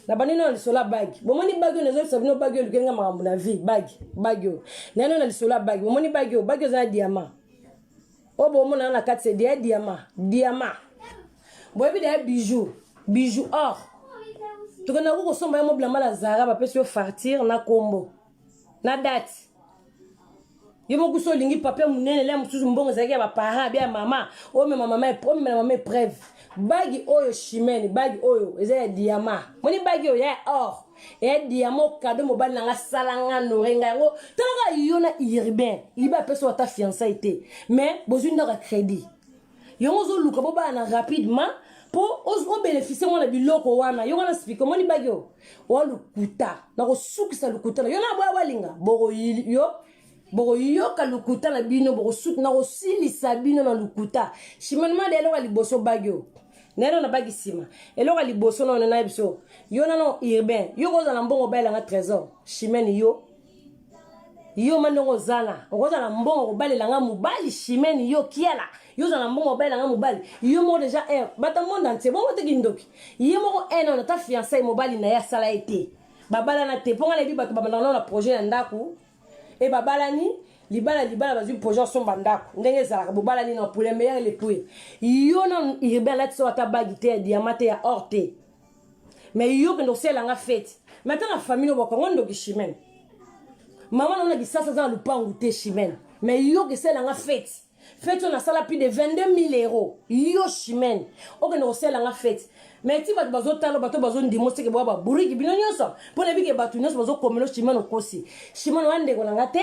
La banane na lisola bag. Bomoni bag yo nezo sabino bag yo lukenga makambo na vie bag yo. Nano na lisola bag. Bomoni bag yo za diamant. O bomona na kati c'est des diamant. Boyebi des bijoux or. Tu connais ko somba mo blama la Zara ba pesi yo fartir na kombo. Na date. Yemo kuso lingi papier munene le mususu mbongo zaki ba parents bien maman. O me maman preuve. Bagi oyo chimene, bagi oyo, eza diamant. Moni bagi oyo ya or. Ya diamant cadeau mobile nga salanga norenga yango. Tanga yona urbain. Iba peso ta fiançailles. Mais besoin de crédit. Yongo zo luka boba na rapidement pour on bénéficier mon biloko wana. Yongo na speak moni bagi oyo. Wa lukuta. Na ko sukisa lukuta. Yona bwa walinga. Boko yo ka lukuta na bino boko suk na ko silisa bino na lukuta. Chimenema de lo liboso bagi oyo. Nero na bagi sima. Elo ka liboso na na biso. Yo na no urbain. Yo ko za na mbongo bala nga trésor. Chimene yo. Yo mandongo zana. Ko za na mbongo ko bala nga mubali chimene yo kiala. Yo za na mbongo bala nga mubali. Yo mo déjà bata monde entier. Bon te kindoki. Yo mo na ta fiancé mobali na ya sala été. Babala na te ponga na bi bato babana na projet na ndaku. Et babala ni libala bazu projet son bandako ndenge zalaka bobala ni na pour les meilleurs les pouilles yo na iribela tso ta bagité diamant ya orte mais yo que no sela nga fête maintenant la famille no bokongo ndo kishimene maman na gisasa za lupangu te chimene mais yo que sela nga fête on a sala plus de 22 000 euros yo chimene o que no sela nga fête mais ti bato bazo talo bato bazo ndimo seke bwa buriki bino nyoso pona bike bato nyoso bazo komelo chimene kosi chimene wande ko nga te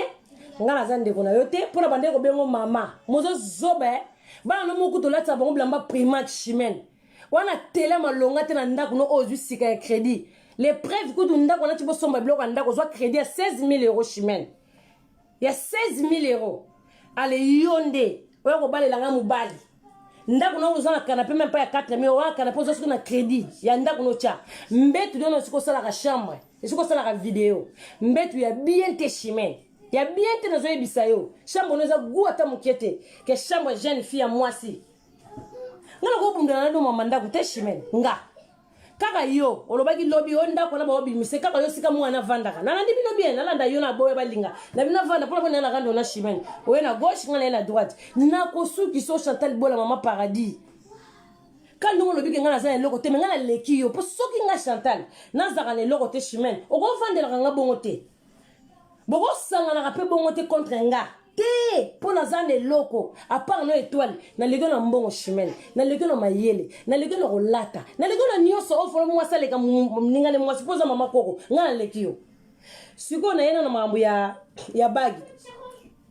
ngala zande ko na yote pona bande ko bengo mama mozo zobe bana no mokuto latsa bango blamba primat chimene wana tele malonga te na ndako no ozu sika ya crédit les preuves ko ndako na tibo somba bloko ndako zo crédit à 16 000 euros chimene ya 16 000 euros ale yonde oyo ko balela nga mubali ndako no uzana canapé même pas ya 4 000 euros canapé zo na crédit ya ndako no cha mbetu dono siko sala ka chambre siko sala ka vidéo mbetu ya bien te chimene ya bien te nazo yebisa yo chambre no za guata mukete ke chambre jeune fille à moi si ngana ko bunda na do mama ndako te chimene nga kaka yo olobaki lobi onda ko na ba obi mise kaka yo sika mwana vandaka na ndi bino bien nalanda yo na boye balinga na bino vanda pona na kando na chimene oye na gauche ngana na droite na ko suki so Chantal Bola mama paradis quand nous lobi ngana za eloko te ngana leki yo po soki nga Chantal na zaka ne loko te chimene o ko vandela nga bongo te boko sanga na pe bongo te contre nga te pona zane loko à part no étoile na lego na mbongo chimene na lego na mayele na lego na rolata na lego na nyoso ofo mo sale ka mningane mo sipoza mama koko ngana lekio siko na yena na mambo ya bagi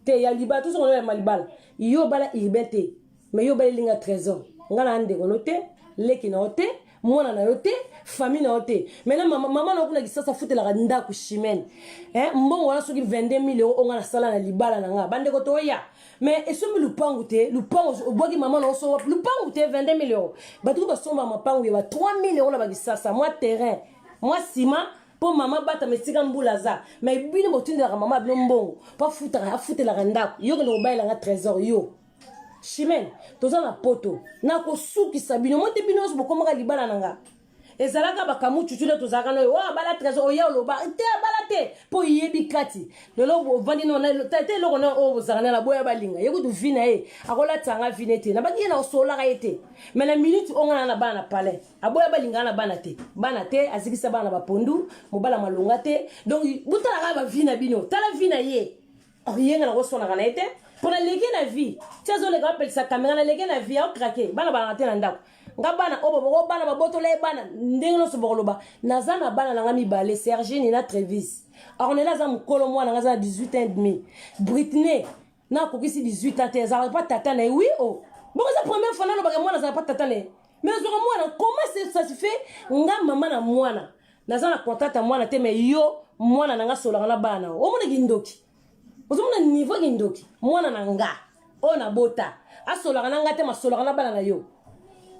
te ya liba tout so na malibala yo bala ibete mais yo bala linga trésor ngana ande ko note leki na ote mwana na yote famille na yote maintenant maman na kuna kisasa futela ka ndako chimene mbongo wana soki 22 000 euros onga na sala na libala na nga bande ko to ya mais esomi lupangu oboki maman na oso lupangu te 22 000 euros batu ba somba mapangu ya 3 000 euros na bakisasa moi terrain moi ciment pour maman bata mesika mbula za mais bino botindela ka maman bino mbongo pa futela ka ndako yo ke no baila nga trésor yo chimene toza na poto na ko suki sabino mote bino so bokoma ka libala nanga ezalaka bakamu chuchule tozaka no wa bala trésor oya loba te bala te po yebi kati lelo vandi no na te loko na o bozana la boya balinga yeko du vina akola tanga vinete na baki na osola ka ete mais na minute onga na bana palais aboya balinga na bana te azikisa bana bapondu mobala malonga te donc butala ka ba vina bino tala vina ye yenga na ko sona kana ete pour la léguer la vie tiens on les appelle ça caméra la léguer la vie au craquer bana bana te na ndako ngabana obo bana baboto le bana ndengelo so bokoloba nazana bana na ngami balé Serge ni na Trevis alors on est là za mukolo mwana ngaza 18 ans et demi Britney na kokisi 18 ans te za pas tata na oui oh bon ça première fois na ba mwana za pas tata ne mais zo mwana comment ça se fait nga mama na mwana nazana contact mwana te mais yo mwana na nga sola na bana o mona gindoki ozomona niveau gindoki mwana na nga ona bota asola na nga te masola na bana na yo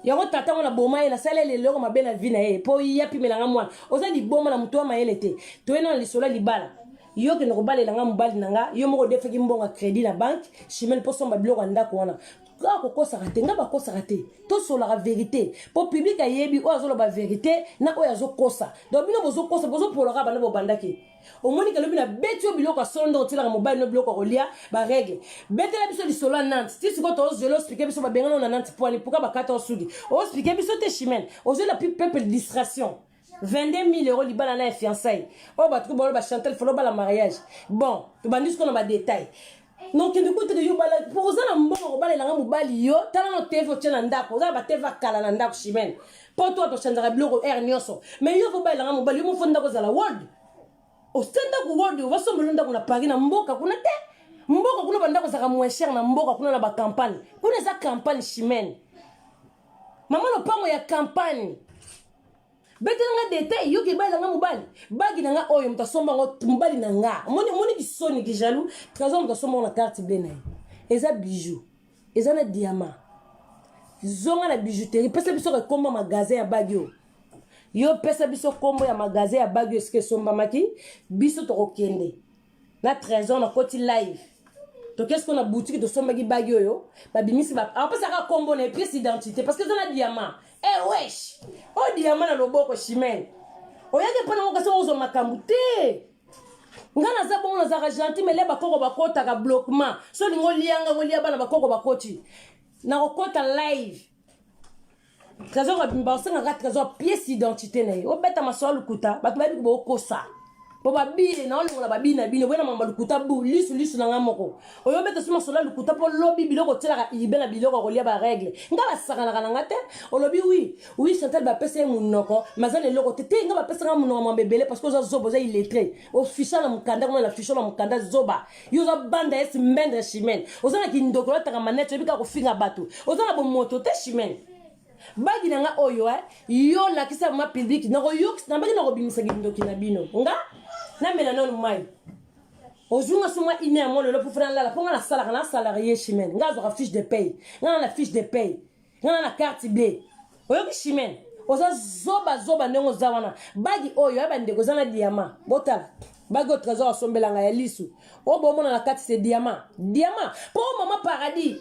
yango tata ngona boma na sala lelo mabe na vie na ye po ya pimela nga mwana oza liboma na muto wa mayele te to ena lisola libala yo ke no balela nga mobali nanga yo moko defeki mbonga crédit na banque chimene po somba biloko ndako wana ka ko kosaka te nga ba kosaka te to sola la vérité po public ayebi o azolo ba vérité na o yazo kosa donc bino bozo kosa bozo polaka bana bo bandaki omoni ke lobi na beti yo biloko sondo tila mobali no biloko kolia ba règle beti la biso lisolo Nantes ti siko to zelo expliquer biso ba bengana na Nantes poani pourquoi ba 14 sugi o expliquer biso te chimene ozo la peuple distraction 22 000 euros libala na fiançailles. Oh, bah, tout le monde chanter, il faut le mariage. Bon, tu vas nous qu'on a des détails. Donc, du coup, tu as pour ça, on va aller mobali yo, tu as un TV au Tchananda, pour ça, tu vas calananda, chimène. Pour toi, tu changeras le bureau air nioso. Mais yo, faut pas aller mobali, yo, faut ndago za la world. Au stand up world, on va se demander qu'on a pari na mboka, qu'on a te. Mboka, qu'on a bandako za moins cher na mboka, qu'on a la campagne. Qu'on a za campagne chimène. Maman, le pango ya campagne. Bete nga détail yo ki bala nga mobali bagi nga oyo mtasomba ngo mobali na nga moni ki soni ki jaloux trésor mtasomba na carte bleue na eza bijou eza na diamant zonga na bijouterie pesa biso ko komba magasin ya bagi yo pesa biso kombo ya magasin ya bagi eske somba maki biso to kokende na trésor na koti live to qu'est-ce qu'on a boutique de somba ki bagi yo ba bimisi ba en pesa ka kombo na pièce d'identité parce que ça na diamant. Eh wesh, oh diamant na loboko chimene. Oyake pana ngo kasa ozo makambu te. Ngana za bongo za gentil mais leba koko bakota ka bloquement. So lingo lianga ngo lia bana bakoko bakoti. Na kokota live. Trésor ka bimba senga ka trésor pièce d'identité na yo. Obeta maso lukuta, batu babi ko kosa. Boba bile na olingo la babi na bino bena mamba lukuta bu lisu na ngamoko. Oyo beta suma sola lukuta po lobby biloko tela ibena biloko ko lia ba règle. Ngaba saka na ngate. Olobi oui Chantal ba pesa munoko, mazane loko tete ngaba pesa nga munoko mambebele parce que za zobo za illettré. Official na mukanda ko na official na mukanda zoba. Yo za banda es mbendre chimene. Ozana ki ndoko la taka manete bika ko finga batu. Ozana bo moto te chimene. Bagi nga oyo yo la kisa ma public na ko yo na bagi na ko bimisa kindoki na bino. Nga na mena non mai ozunga suma ine amon le pour faire la ponga la salaire na salarié chimene nga zo fiche de paye nga na fiche de paye nga na carte bleue oyo ki chimene oza zoba ndenge zawana bagi oyo abande ko zana diamant botala bagi au trésor asombelanga ya lisu o bomona na carte c'est diamant pour maman paradis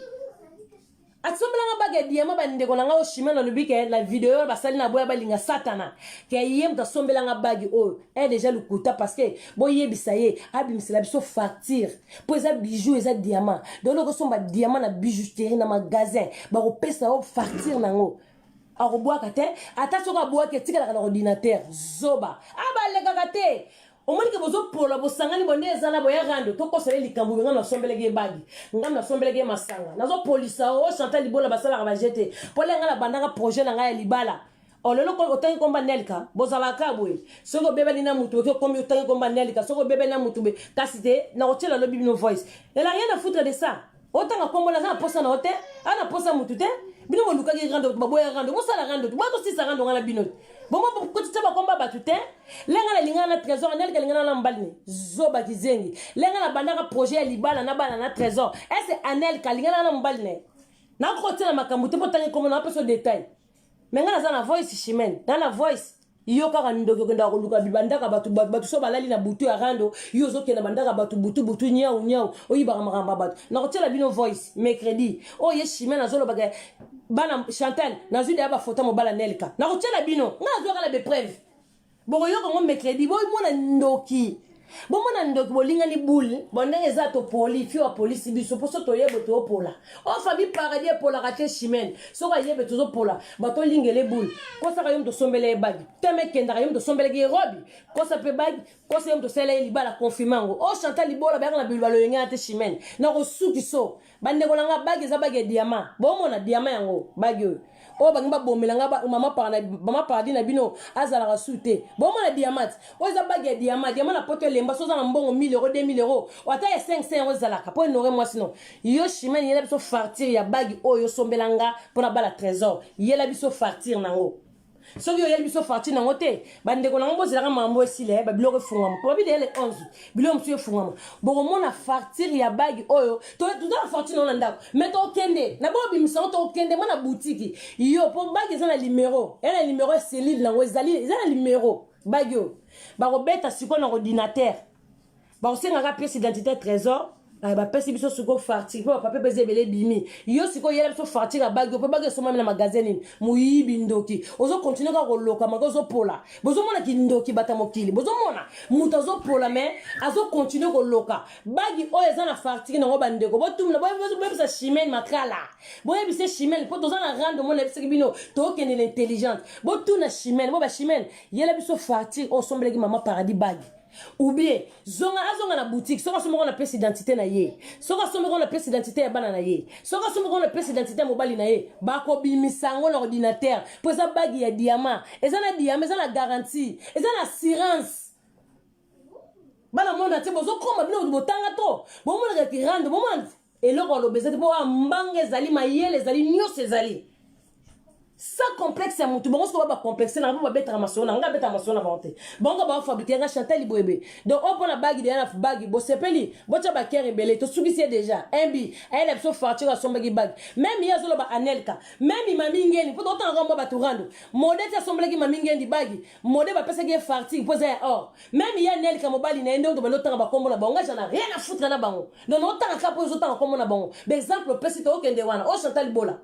atsombelanga bagi diamant bande ko nanga o chimene no bike la vidéo basali na boya balinga satana ke yem ta sombelanga bagi o est déjà le kuta parce que boye bisaye abimisela biso facture pour eza bijoux eza diamant donc le somba diamant na bijouterie na magasin ba ko pesa o facture nango a ko boaka te ata soka boaka tika na ordinateur zoba aba lega te o moni ke bozo pola bosangani bonde ezana boya rando to kosele likambu nga na sombelege bagi nga na sombelege masanga nazo polisa o Chantal libola basala ba jete pole nga na bandanga projet na nga ya libala o lelo ko otangi komba nelka bozala kabwe soko bebe lina mutu ko komi otangi komba nelka soko bebe na mutu be kasite na otela lobi no voice elle a rien à foutre de ça otanga kombo na posa na hotel ana posa mutu te bino ko lukaki rando baboya rando mo sala rando ba to sisa rando ngala bino bon ko tsa komba batute lenga na linga na trésor nelka linga na mbalini zoba kizengi lenga na bandaka projet ya libala na bana na trésor est anel ka linga na mbalini na ko tela makambu te potangi kombo na peso détail mais nga na voice chimene na la voice yo kaka ndoko kenda ko luka bibandaka batu so balali na butu ya rando yo zo kenda bandaka batu butu nyau oyiba makamba batu na ko tela bino voice mercredi o ye chimene azolo baga bana Chantal na zudi aba photo mo bala nelka na ko tela bino nga zo kala be preuve bo yo ko mercredi bo mona ndoki bomona ndoki bolinga ni boule bonde eza to poli fi wa police biso poso to yebo to pola o fabi paradis pola ka chimene so ka yebe to pola bato lingele boule ko sa ka yom to sombele bagi teme kenda ka yom to sombele ge robi ko sa pe bagi ko sa yom to sele libala confimango o Chantal libola ba na bilbalo yenga te chimene na ko suki so bande ko nga bagi za bagi diamant bomona diamant yango bagi o bangba bomelanga mama paradis na bino azala ka sute bomona diamant o za bagi diamant na poto lemba so za na mbongo 1000 euros 2000 euros o ata ya 500 euros zalaka po n'aurait moi sinon yo chimene yela biso fartir ya bagi oyo sombelanga pona bala trésor yela biso fartir nango so yo yela biso fartir nango te bande ko nango bozela mambo esile ba biloko fungama po bi dele 11 biloko msuye fungama boko mona fartir ya bagi oyo to na fartir na ndako mais to kende na bo bimisa to kende mana boutique yo po bagi za na numéro cellule nango ezali za na numéro bagi yo ba ko beta siko na ordinateur Ba osenga pièce d'identité trésor. Ba pesi biso suko farti po papa pese belé bimi. Yo siko yela biso farti ga bag po bag so na magasin muyibi ndoki. Ozo continuer ka koloka magozo pola. Bozo mona ki ndoki bata mokili. Bozo mona muta zo pola mais azo continuer koloka. Bagi o eza na farti na ngoba ndeko. Bo tumna bo bisa chimene makala. Bo bisa chimene po toza na rendre mon ebise bino to kene l'intelligente. Bo tuna chimene bo ba chimene yela biso farti o somble ki mama paradis bagi. Ou bien zonga azonga na boutique soka somo na pièce d'identité na ye soka somo na pièce d'identité ya bana na ye soka somo na pièce d'identité mobali na ye bako bimisango na ordinateur pour ça bagi ya diamant eza na diamant eza na garantie eza na assurance bana mona te bozo koma bino botanga to bomona ki rande bomona eloko lo bezete po mbanga ezali mayele ezali nyose ezali ça complexe à mon tout bon ce qu'on va complexer na ba beta masona nga beta masona bonte bonga ba fabriquer nga chantel boebe donc on prend la bague derrière la bague bo sepeli bo tia ba kere belé to sugisi déjà mbi elle a so fartir à son bague même ya zolo ba anelka même mami ngeni pour autant ngomba ba turando modé tia son bague mami ngeni bague modé ba pesa ge fartir poser or même ya nelka mobali na endo to ba lotanga ba kombo na bonga jana rien à foutre na bango donc autant ka po autant kombo na bango exemple pesi to okende wana o chantel bola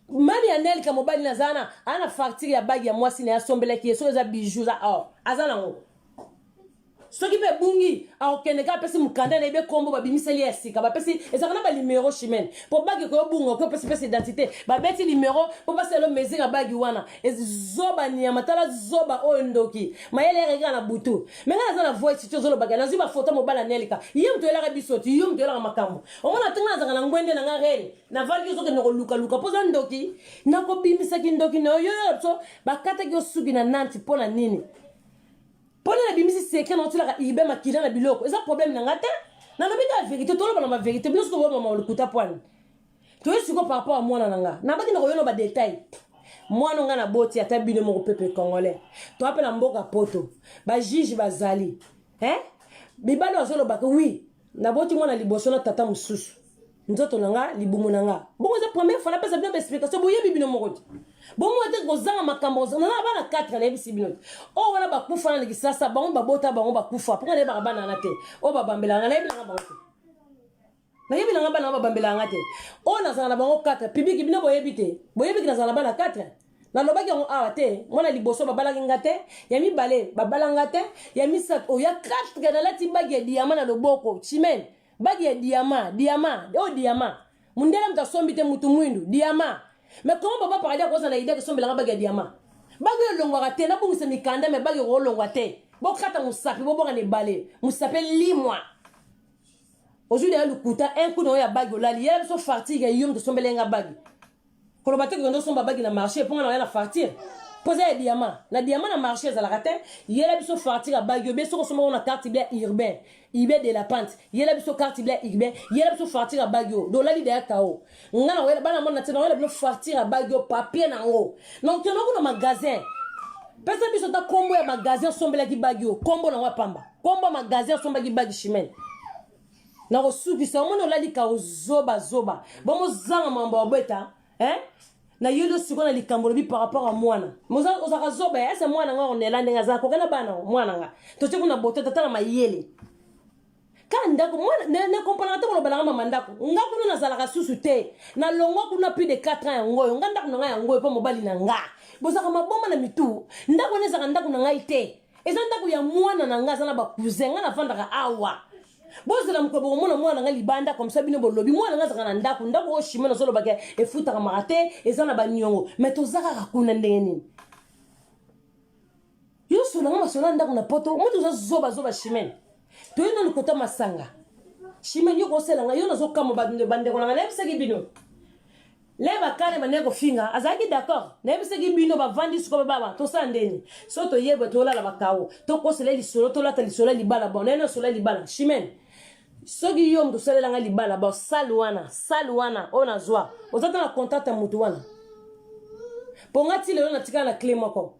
mami anel ka mobali na zana ana facture ya bagi ya mwasi na ya sombele ki so za bijoux za or azana ngo so ki be bungi a okene ka pesi mukanda na ibe kombo ba bimiseli ya sika ba pesi ezakana ba numéro chimene po bagi ko bungo ko pesi identité ba beti numéro po pasi lo mezinga bagi wana zoba ni matala zoba o ndoki mayele rega na butu menga na voice tio zolo baga na ziba photo mobala nelika yim to yela bisoti yim to yela makambo o mona tinga zanga na ngwende na ngare na vali zo ke no luka poza ndoki na ko bimisa ki ndoki no yo so bakata ki osugi na nanti pona nini pona na bimisi secret na tula ka ibe makila na biloko eza problème na ngata na lobi ka vérité to lo na vérité biso ko mama lukuta poane to yesu ko par rapport à moi na nga baki na ko yo no ba détail mwana nga na boti ata bino mo pepe congolais to apela mboka poto ba juge bazali bibalo azolo baka oui na boti mwana liboso na tata mususu nzoto nanga libumu nanga bongo za première fois na pesa bien explication boye bibino mokoti bongo ate kozanga makambo na bana 4 na bisi bino o wana bakufa na likisasa bango babota bango bakufa ponga ne ba bana na te o babambela na yebi na bango na yebi na bana babambela nga te o na zanga na bango 4 public bino boyebi te boyebi na zanga na bana 4 na lobaki on awa te mona liboso babalaki ngate ya mibale babalanga te ya misat o ya 4 na lati bagi ya diamant na loboko chimene bagi ya diamant o diamant mundela mtasombi te mutu mwindu diamant mais comment papa paradia ko na idée que sombi la bagi ya diamant bagi yo longwa te na bungisa mikanda mais bagi ko longwa te bo kata musapi bo bonga ne bale musape limwa aujourd'hui ya lukuta un coup no ya bagi olali ya so farti ya yum de sombelenga bagi ko lo bateko ndo somba bagi na marché ponga na ya fartir poser ya diamant na diamant na marché za la raté yela biso fartir ya bagi be so ko somba na carte bleu urbain ibe de la pente yela biso carte bleu urbain yela biso fartir ya bagi do lali de ya kao ngana wela bana mona tena wela biso fartir ya bagi papier na ngo donc tu no magasin pesa biso ta combo ya magasin sombela ki bagi combo na wa pamba combo magasin sombela ki bagi chimene na ko sukisa mona lali ka zoba bomo zanga mambo abeta na yelo sikona likambo bi par rapport à mwana moza ozaka zoba ese mwana nga onela ndenga za ko kana bana mwana nga to tshekuna boto tata na mayele kanda ko mwana ne comprendre te ko balanga mama ndako nga kuna na zalaka susu te na longwa kuna plus de 4 ans ngoyo nga ndako na nga ya ngoyo pa mobali na nga bozaka maboma na mitu ndako ne zaka ndako na nga ite eza ndako ya mwana na nga zana ba cousin nga na vandaka awa bozela mkobo mwana nga libanda comme ça bino bolobi mwana nga zaka na ndako o shimena solo bake efuta ka marate eza na banyongo mais to zaka ka kuna ndeni yo solo nga solo ndako na poto mutu za zoba shimena to yino nikota masanga shimena yo ko sela nga yo nazo kamo bande ko nga na ebisaki bino leba kane banego finga azaki d'accord na ebisaki bino bavandi suko baba to sandeni so to yeba to lala bakao to ko sela lisolo to lata lisolo libala bon neno solo libala shimena soki yo mtu salela nga libala ba salwana ona zwa ozata na contact mutu wana ponga ti lelo na tika na clé moko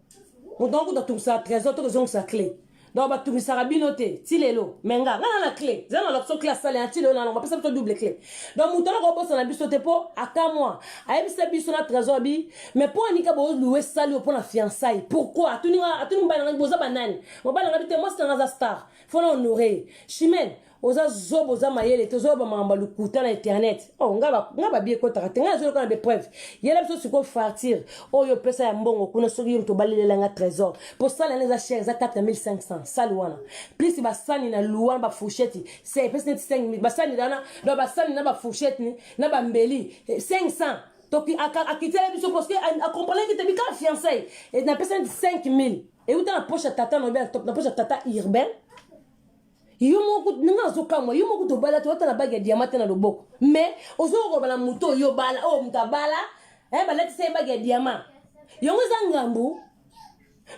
mutu ngo to sa trésor to ko sa clé donc batumisaka bino te ti lelo me nga na clé eza na l'option clé asale ya ti lelo nano bapesa biso double clé donc moto ana kobosana biso te mpo aka mwa ayebisa biso na trésor bi mais mpo anika boluwe sali yo mpo na fiançaille pourquoi atuni mobali nanga boza banani mobali nanga bi te mwasi nanga aza star fo na honore chimene oza zobo oza mayele te ozoyoba makambo ya lokuta na internet oh nga babie ekotaka te nga nazoyoka na bepreuve yela biso sikoyo fartir oyo opesa ya mbongo kuna soki yo moto obalelelanga trésor mpo sali yana eza chere eza 4500 sali wana plus basani na luwana bafourchette se epesi neti 5000 basani dana do basani na bafourchette ni na bambeli 500 toki akitela biso parce que accompagner que te bika fiançaille et na pesa neti 5000 et uta na poche ya tata no bien top na poche ya tata urbain yo moko ninga zokamwa yo moko to bala to na bague ya diamant na loboko mais ozoko bala muto yo bala o mutabala balati se bague ya diamant yongo za ngambu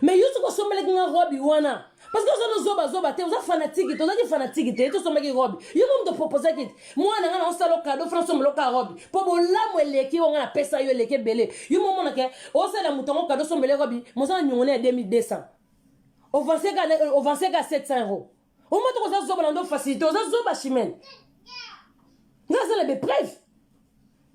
mais yo soko sombele kinga robi wana parce que ozo zoba te oza fanatique te to sombeki robi yo mo to proposer kit mwana nga na osalo cadeau français mo loka robi po bolamu eleki wonga na pesa yo eleki belé yo mo mona ke osala mutongo cadeau sombele robi mo za nyongone ya 2200 au 25 à 700 €. Au moins, tu as zoba dans facilité, tu as zoba chimène. Tu as des preuves.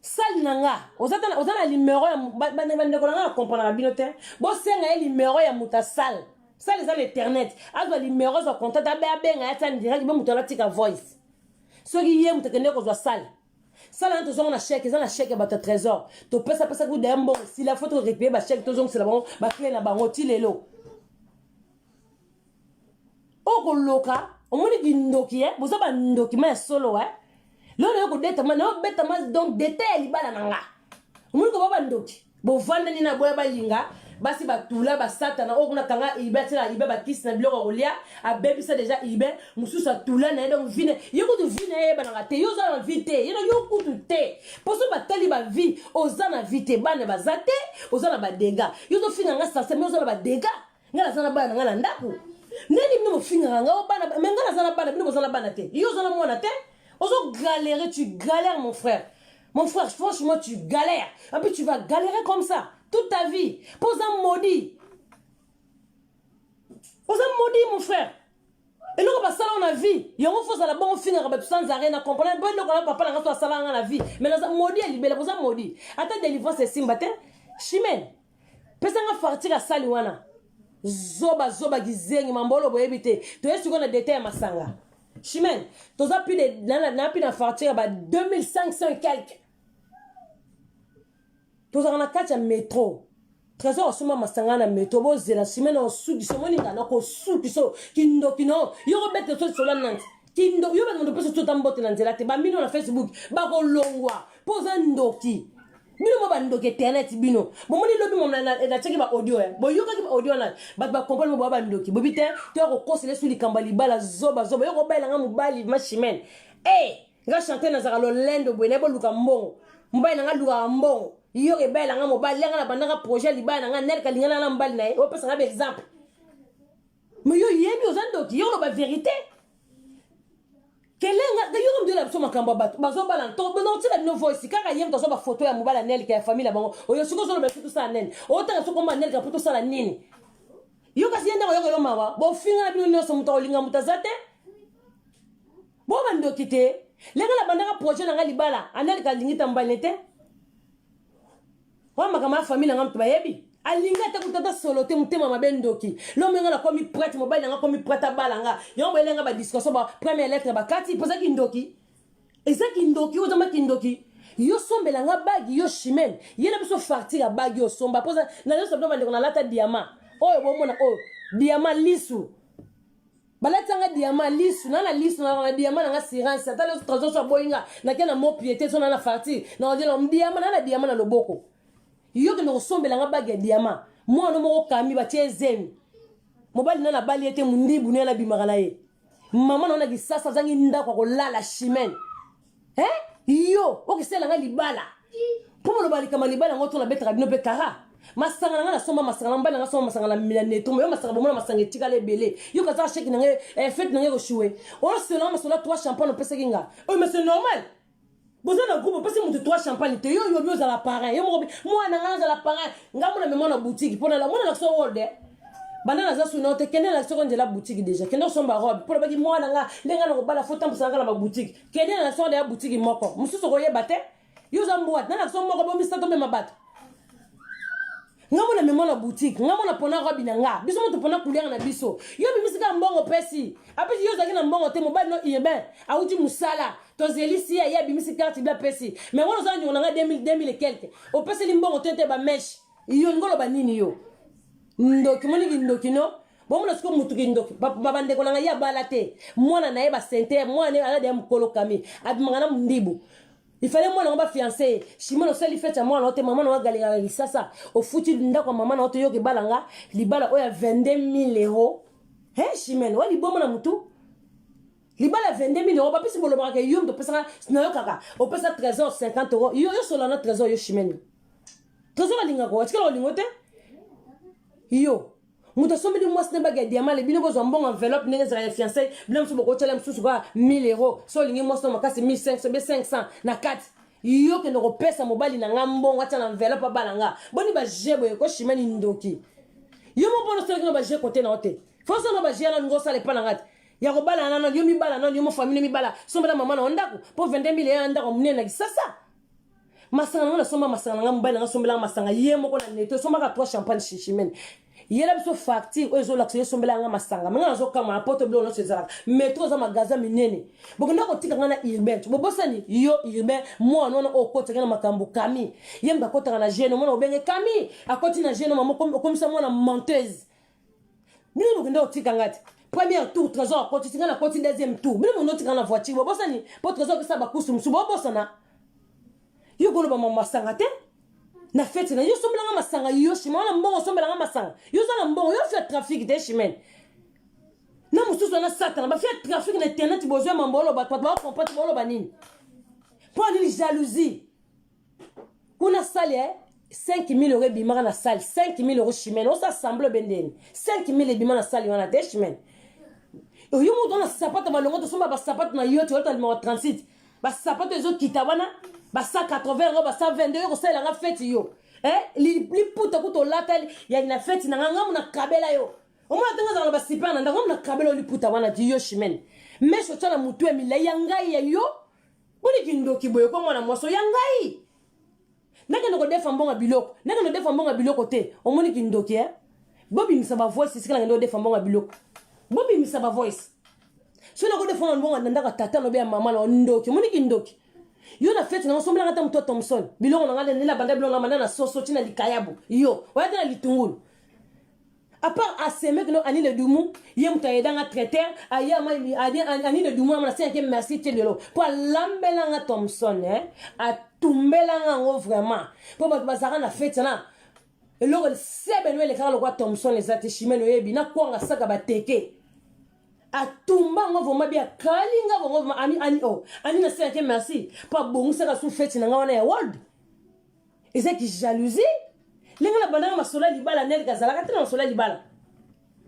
Sal nanga, tu as numéro ya ba comprendre la binote. Bo senga numéro ya muta sal. Sal les internet. Azwa numéro za contact abe nga ya direct ba muta tika voice. Soki ye muta kende ko zwa sal. Sal na tozonga na chèque, za na chèque ba ta trésor. To pesa ku dembo, si la photo récupérer ba chèque tozonga c'est la bon, ba clé na bango ti lelo. Oko loka omoni kindoki boza ba ndoki ma solo lolo yoko deta ma no beta ma donc detail libala nanga omoni ko baba ndoki bo vanda ni na boya balinga basi batula basata na okuna kanga ibetela ibe bakisi na biloko olia abebisa déjà ibe mususa tula na donc vine yoko tu vine ba nanga te yoza na vite yoko tu te poso batali ba vie oza na vite bana bazate oza na ba dégâts yozo finga nga sasa mais oza na ba dégâts ngala sana bana ngala ndaku nani bino mofinga nga bana menga na sana bana bino bozana bana te yo zana mwana te ozo galérer tu galères mon frère franchement tu galères et puis tu vas galérer comme ça toute ta vie pose un maudit mon frère et nous pas ça dans la vie il y a un faux à la bonne finir sans arrêt na comprendre bon donc papa na ça dans la vie mais na maudit elle libère pose un maudit attends délivrance c'est simbate chimène pesa nga fartir à saliwana zoba gizengi mambolo boyebite to yesu kona détail masanga chimène toza plus de na plus na facture ba 2500 et quelques toza na kati ya métro trésor suma masanga na métro bozela chimène on suki somoni ngana ko suki so kindokino yoko bete so sola nanti kindo yo ba ndo peso to tambote na nzela te ba mino na Facebook ba ko longwa poza ndoki bino mo bandoki internet bino bomoni lobi mo na cheki ba audio bo yoka ki ba audio na ba comprendre mo ba bandoki bobi te to ko kosele su likamba libala zoba yoko baila nga mobali machimene nga chanter na zaka lo lendo bwene bo luka mbongo mobali nga luka mbongo yo ke baila nga mobali nga na bandanga projet libala nga nel kalingana na mbali na o pesa nga exemple mais yo yebi ozandoki yo lo ba vérité. Quelle est yo de la soma kamba bato bazo bala to non ti la no voice kaka yem to so ba photo ya mobala nel ka famille la bango o yo siko so lo ba photo sa nel o ta so komba nel ka photo sa la nini yo kasi yenda yo mawa bo finga bino no so muta olinga mutazate bo bando kite lenga la bandanga projet nga libala anel ka lingita mbalete wa makama famille nga mtu bayebi alinga te kutata solo te mutema mabendoki lo menga na komi prêtre mobile nga komi prêtre balanga yo belenga ba discussion ba première lettre ba kati poza kindoki ezaki ndoki o zama kindoki yo sombela nga bagi yo chimène yena biso fartir ya bagi yo somba poza na yo sobdo bande na lata diamant oyo bomona oyo diamant lisu balatanga diamant lisu na lisu na diamant nga sirance ata le trésor so boyinga na kena mo piété so na fartir na dilo diamant na diamant na loboko yo que nous sommes la bague de diamant moi no mo kami ba tiezemi mobali na bali ete mundibu na bimaka ye mama na gi sasa zangi ndako ko lala chimène yo o ke sela nga libala pomo lo bali kama libala ngoto na betra bino bekara masanga nga na soma masanga mbala nga soma masanga la milane to yo masanga bomona masanga etika le belé yo ka za cheki na fête na ngo choué o sela masolo 3 champagne pesa kinga mais c'est normal. Vous avez un groupe, parce que vous avez 3 champagnes, vous avez un appareil, moi, je suis un appareil, je suis un boutique, pour la monnaie, je suis un Bana za suna te kende na soko de la boutique déjà kende somba robe pour ba ki mwana nga lenga no bala fota musanga na boutique kende na soko de la boutique moko mususu ko yeba te yo za mbwa na soko moko bo misa to me mabato ngamo na memo na boutique ngamo na pona robe na nga biso mo to pona couleur na biso yo bi misika mbongo pesi api yo za ki na mbongo te mo ba no irben auti musala to zelisi ya bi misika ti bla pesi mais wono za nyo na nga 2000 et quelque o pesi li mbongo te ba mesh yo ngolo ba nini yo ndoki moni ki ndoki no bomo siko mutu ki ndoki babande ko nanga ya balate mwana na yeba sente mwana ala de mkolo kami abimangana mundibu il fallait mwana ngaba fiancé shimano sali fete mwana ote mama na galera lisasa o futi ndako mama na ote yoki balanga libala oya 22000 euros shimeno wali bomo na mutu libala 22000 euros papisi bolo baraka yo ndo pesa na yo kaka o pesa 1350 euros yo solo na 13 yo shimeno 13 alinga ko atikala olingote yo muta sombi di mwasi neba ga diamant le bino bozo mbongo enveloppe nenge za fiancé bino mso boko tala msusu kwa 1000 euros so lingi mwasi no makasi 1500 be 500 na 4 yo ke ndoko pesa mobali na ngambongo ata na enveloppe balanga boni ba jebo ko shimani ndoki yo mo bono sele no ba je côté na hote foso no ba je na ngosa le pana ngati ya ko bala na no yo mi bala no yo mo famille mi bala somba na mama na ndako po 22000 ya ndako munene na sasa masanga na somba masanga ngam bala nga somba masanga yemo ko na neto somba ka 3 champagne chichimene yela biso facture ozo la kse sombela nga masanga menga zo kama porte blo no sezala metro za magasin minene bokenda ko tika ngana urbain bo bosani yo urbain mo no o ko tika na makambo kami yemba ko tika na jeune mo no benge kami akoti na jeune mamo comme ça mo na menteuse bino bokenda ko tika ngati premier tour trésor ko tika na koti deuxième tour bino mo tika na voiture bo bosani po trésor ko sa ba kusu msu bo bosana yo golo ba mama masanga te na fete na yo sombela nga masanga yo shima na mbongo sombela nga masanga yo za na mbongo yo fait trafic de chimen na mususu na satan ba fait trafic na internet bozo mambolo ba comprendre bolo banini pour ni jalousie kuna salle 5000 euros bimara na salle 5000 euros chimen on s'assemble bendeni 5000 bimara na salle wana de chimen yo mo dona sapata balongo to somba ba sapata na yo to numéro 36 ba sapata ezo kitawana basa 80 euros basa 22 euros ça la fête yo li puta kuto latel ya na fête na ngam na kabela yo o mona tanga za ba sipa na ngam na kabela li puta wana di yo shimen mais so tana mutu emila yangai ya yo boni kindoki boyo ko mwana moso yangai naka ndoko defa mbonga biloko naka ndo defa mbonga biloko te o moni kindoki bobi misaba voice sikala ndo defa mbonga biloko bobi misaba voice so na ko defa mbonga ndaka tata no be mama no ndoki moni kindoki yo na fete na sombela ngata mto Thompson bilongo ngale nila banda bilongo ngama na soso tina likayabu yo wayata na litungulu à part aseme que no ani le dumu ye mta yedanga traiteur aya mali ani le dumu amana c'est que merci telelo pour lambela nga Thompson a tumbela nga ngo vraiment pour bazaka na fete na eloko sebe no le kala kwa Thompson les ateshimeno yebi na kwanga saka bateke atumba ngo voma bia kalinga ngo ani na c'est que merci pas bon ça ka sou fete na ngwana ya world eza ki jalousie lenga na banda masola libala nel kazala ka tena masola libala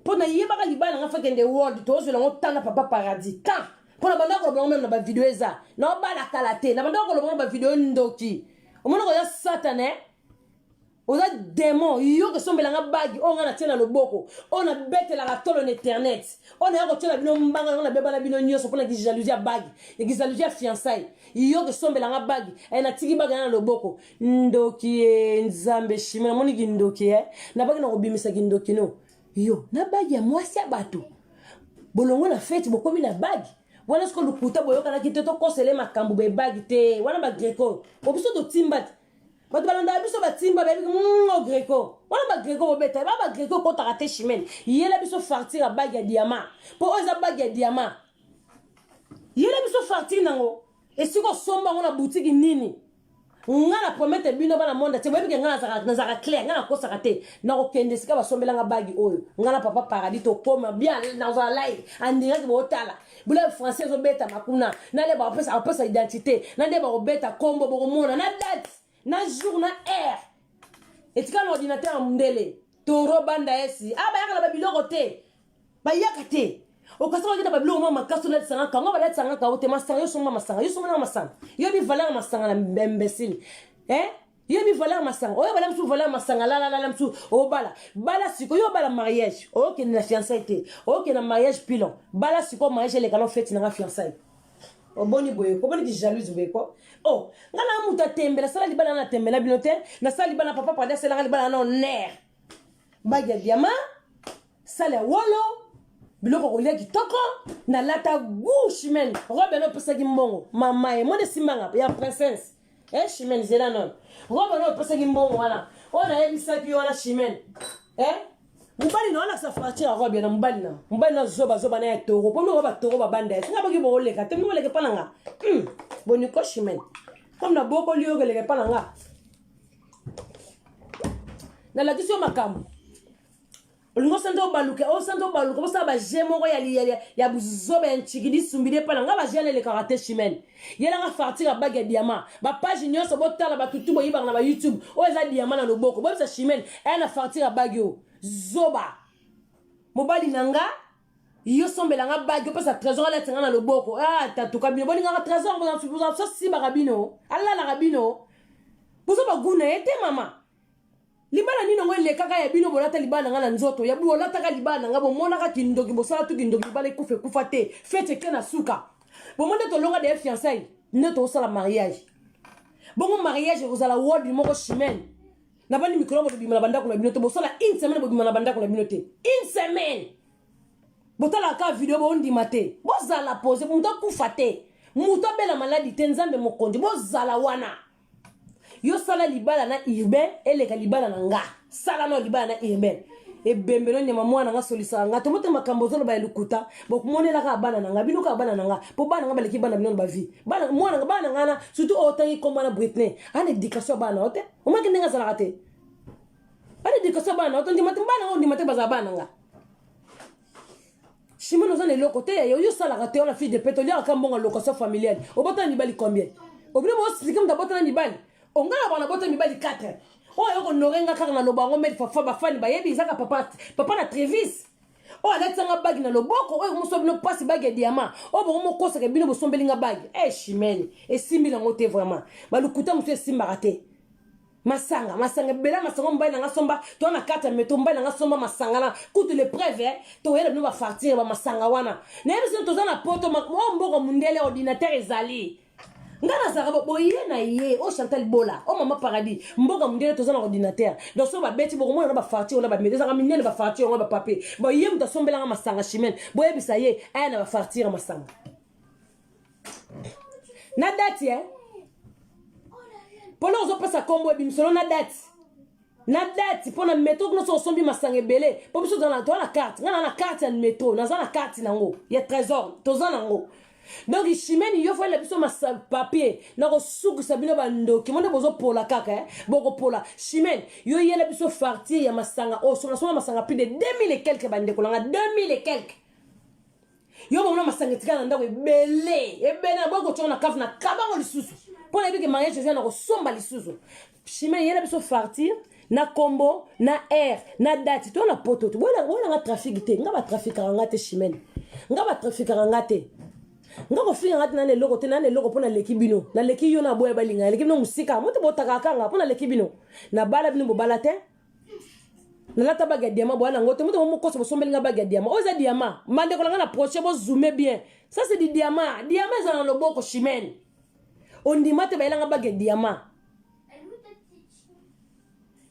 pona yeba ka libala nga fakende world to zo lango tana papa paradis ka pona banda ko bongo même na ba video eza na bala kalate na banda ko bongo ba video ndoki o mona ko ya satane oza démon yo que sombela nga bagi on na tena loboko on a bête la tolo na internet on a ko tena bino mbanga na beba na bino nyoso pona ki jalousie ya bagi ya ki jalousie ya fiançailles yo que sombela nga bagi na tiki bagi na loboko ndoki nzambe shima moni ki ndoki na bagi na kobimisa ki ndoki no yo na bagi ya mwasi ya bato bolongo na fête bokomi na bagi wana sko lukuta boyoka na kiteto kosele makambu be bagi te wana ba greco obiso do timbat ba balanda biso batimba ba ngo greco wana ba greco bobeta ba greco ko takate chimene yela biso fartir a bague ya diamant po oza bague ya diamant yela biso fartir nango esiko somba ngona boutique nini ngana promete bino bana monde te bobi ngana zaka clair ngana ko sakate na ko kende sika ba sombela nga bague oyo ngana papa paradis to koma bien dans un live en direct bo tala bula français zo beta makuna na le ba pesa identité na de ba beta kombo bo mona na date na jour na air etika l'ordinateur a mundele toro banda esi ba yaka la biloko te ba yaka te o kasaba kita ba biloko mama kaso na tsanga kango ba tsanga ka o te masanga yo soma masanga yo bi valeur masanga na imbécile Yebi valeur masanga. Oyo bala msu valeur masanga la msu. O bala. Bala siko yo bala mariage. O ke na fiançailles. O ke na mariage pilon. Bala siko mariage le kana fête na fiançailles. O boni boye ko boni ki jalouse boye ko. Oh, ngana muta tembela sala libala na tembela binote. Na sala libala papa pada sala libala na ner. Bagia diamant. Sala wolo. Biloko kolia kitoko na lata gouche men. Robe no pesa gimbongo. Mama e mo de simanga ya princesse. Chimène zela non. Robe no pesa gimbongo wana. Ona ebisa ki wana chimène. Mubali na wana sa fracture robe na mubali na. Mubali na zoba na toro. Pono roba toro ba banda. Singa boki bo leka. Temi mo leka pananga. Boniko chimène. Comme na boko liyo leka pananga. Na la question makambo. Olingo santo baluke o santo baluke bo sa ba jemo ko ya buzoba nchikidi sumbide pana nga ba jene le karaté chimène yela nga fartira bague diamant ba page nyonso bo tala ba tutubo yiba na ba YouTube o eza diamant na loboko bo sa chimène na fartira bague o zoba mobali nanga yo sombela nga bague po sa trésor la tanga na loboko tatuka bino boni nga trésor bo za so si ba rabino alla la rabino bo so ba guna ete mama libala nino ngwe le kaka ya bino bolata libala nga na nzoto ya bu bolata ka libala nga bo mona ka kindoki bo sala tu kindoki libala kufa te fete ke na suka bo monde to longa de fiançailles ne to sala mariage bon mariage vous ala word moko chimène na bani micro bo bimala banda ko na bino te bo sala une semaine bo bimala banda ko na bino te une semaine bo tala ka video bo ndi mate bo zala pose bo ndo kufa te muto bela maladie te nzambe mokonzi bo zala wana yo sala libala na urbain eleka libala na nga sala no libala na urbain e bembelo nyama mwana nga solisa nga to mote makambo zolo ba elukuta bo kumonela ka bana na nga bino ka bana na nga po bana nga baleki bana bino ba vie bana mwana nga bana nga na surtout otangi comme na Britney ana éducation bana ote o ma kinga sala kate ana éducation bana ote ndi mate bana ngo ndi mate baza bana nga chimeno zane lokote yo sala kate on la fille de pétrolière ka mbonga location familiale o bota ni bali combien o bino mo expliquer mta bota ni bali ongala bana bota mibali 4 oyo ko norenga kaka na lobango meli fa ba fani ba yebi izaka papa na Trevis o alatsanga bagi na loboko oyo mo sobino passe bagi diamant o bo mo kosa ke bino bo sombelinga bagi chimene esimbi na ngote vraiment balukuta muso esimba kate masanga bela masanga mbali na ngasomba to na 4 meto mbali na ngasomba masanga na kutu le preuve to yela no ba fartir ba masanga wana na yebi to zana poto mo mboko mundele ordinateur ezali ngana sarabo boye na ye o Chantal Bola o mama paradis mboga mundele toza na ordinateur donc so ba beti boko mona ba farti on ba meteza ka minene ba farti on ba papier boye muta sombela nga masanga chimene boye bisa ye na ba farti masanga na date polo zo pesa kombo bimsolo na date pona metro no so sombi masanga belé po biso dans la carte ngana na carte ya metro na za na carte nango ya trésor toza nango. Donc chimène yo faut la biso ma papier na ko suku sabino bando ki monde bozo pola kaka boko pola chimène yo yela biso farti ya masanga o so na masanga plus de 2000 et quelques bande ko nga 2000 et quelques yo mona masanga tika ndako belé e bena boko tona kaf na kabango lisusu pour na biki mariage na ko somba lisusu chimène yela biso farti na combo na air na date to na poto to wala nga trafic te nga ba trafic nga te chimène nga ba trafic nga te ngako finga ngati nane loko te nane loko pona leki bino na leki yo na boya balinga leki bino musika moto botaka kanga pona leki bino na bala bino bobala te na lata baga diamant boana ngote moto mo koso bosombelinga baga diamant oza diamant mande ko nga na proche bo zoomer bien ça c'est du diamant za na loboko chimène on dit mate ba ilanga baga diamant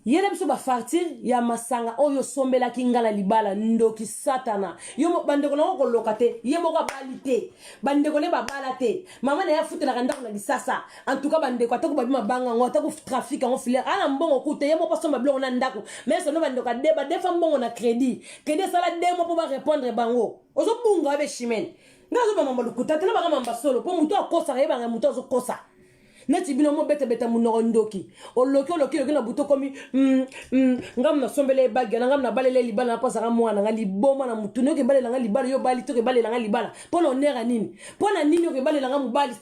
yele biso ba fartir ya masanga oyo sombela kingala libala ndoki satana yo mo bande ko nako lokate ye mo ko balite bande ko le ba balate mama na ya futela kanda ko na lisasa en tout cas bande ko atako ba bima banga ngota ko trafic en filer ana mbongo kute ye mo pa somba blongo na ndako mais so no bande ko deba defa mbongo na crédit sala demo po ba répondre bango ozo bunga be chimène ngazo ba mamba lukuta tena ba mamba solo po muto akosa yeba nga muto azokosa neti bino mo beta munoko ndoki oloki na buto komi ngam na sombele bagya ngam na balele libala na pasaka mwana nga liboma na mutuno ke balela nga libala yo bali to ke balela nga libala pona onera nini pona nini yo ke balela nga mubali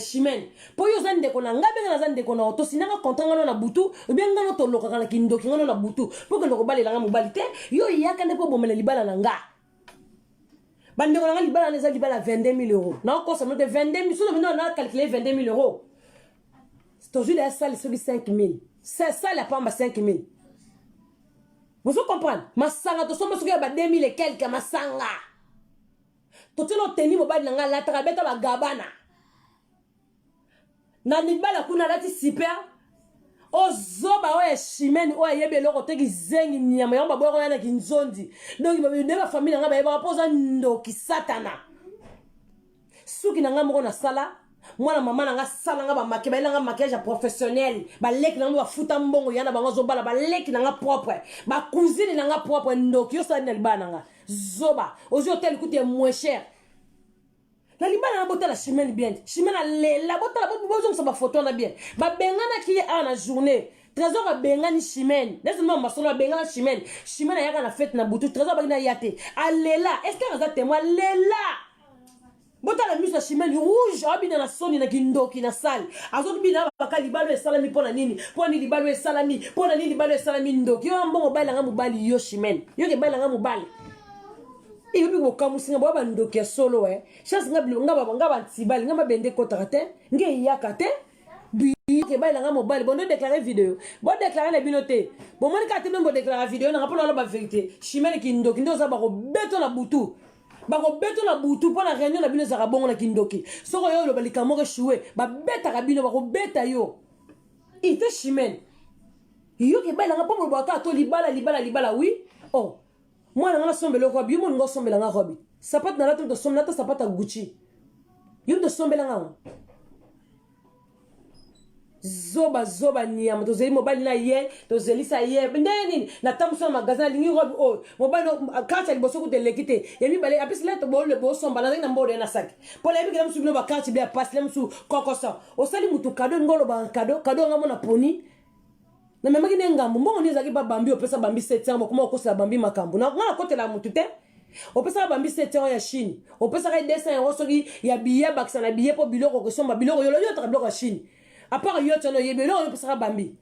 chimène po yo zande ko na ngabe na zande ko na to sinanga kontanga na butu bien nga no to loka kana kindoki nga na butu po ke ndoko balela nga mubali te yo yaka ne po bomela libala na nga bande ko nga libala na za libala 22000 euros na ko ça no de 22000 so no na calculer 22000 euros. Toujours la salle sur 5000. c'est ça la pamba 5000. Vous comprenez? Masanga to somba suka ba 2000 et quelques masanga. To tino teni mobile nanga la trabeta ba gabana. Na libala kuna lati super. O zoba o e shimeni o yebe loko teki zengi nyama yamba boyo yana kinzondi. Donc ba famille nga ba poza ndoki satana. Suki nanga moko na sala. Moi, maman n'a sala nga ba maquillage, nga maquillage professionnel. Ba lek na ba futa mbongo yana ba ngozo bala ba lek na nga propre. Ba cousine na nga propre ndoki yo sa na libana nga. Zoba, aux hôtels coûte moins cher. Na libana na bota la chimene bien. Chimene la bota la bozo sa ba photo na bien. Ba bengana ki a na journée. Trésor ba bengani chimene. Laisse-moi ma solo bengana chimene. Chimene ya na fête na butu. Trésor ba na yate. Alela, est-ce que vous êtes témoin lela? Bota la mise la chimene rouge, abina na soni na kindoki na sale. Azoki bina baka libalo e salami pona nini? Pona libalo e salami, pona nini libalo e salami ndoki. Yo mbongo bala nga mobali yo chimene. Yo ke bala nga mobali. Iyo bi ko kamusinga bo ba ndoki ya solo Chance nga blu nga ba ntibali nga bende kotaka te. Nge yaka te. Bi ke bala nga mobali bondo déclarer vidéo. Bo déclarer na binote. Bo moni ka te membo déclarer vidéo na rapolo la ba vérité. Chimene kindoki ndo za ba ko beto na butu. Bako beto na butu pona réunion na bino zaka bongo na kindoki soko yo lo balika mo reshuwe ba beta ka bino bako beta yo ite chimene yo ke bala nga pomo baka to libala oui oh moi na sombela ko bi mo ngo sombela nga robi sapat na lato to somna ta sapata Gucci yo to sombela nga zoba nyama to zeli mobile na ye to zeli sa ye ndeni na tamuso magasin lingi robi o mobile carte liboso ku te lekite yemi bale apis le to bole bo somba na mbode na sak pole yebi gam subino ba carte bia pass lem su kokosa o sali mutu kado ngolo ba kado ngamo na poni na mema kine ngambo mbongo ni zaki ba bambi opesa bambi 700 mo kuma okosa bambi makambo na ngala kote la mutu te opesa bambi 700 ya Chine opesa ka 200 euros soki ya billet baksa na billet po biloko ko somba biloko yo tra biloko ya Chine. À part yo tano yebelo on peut bambi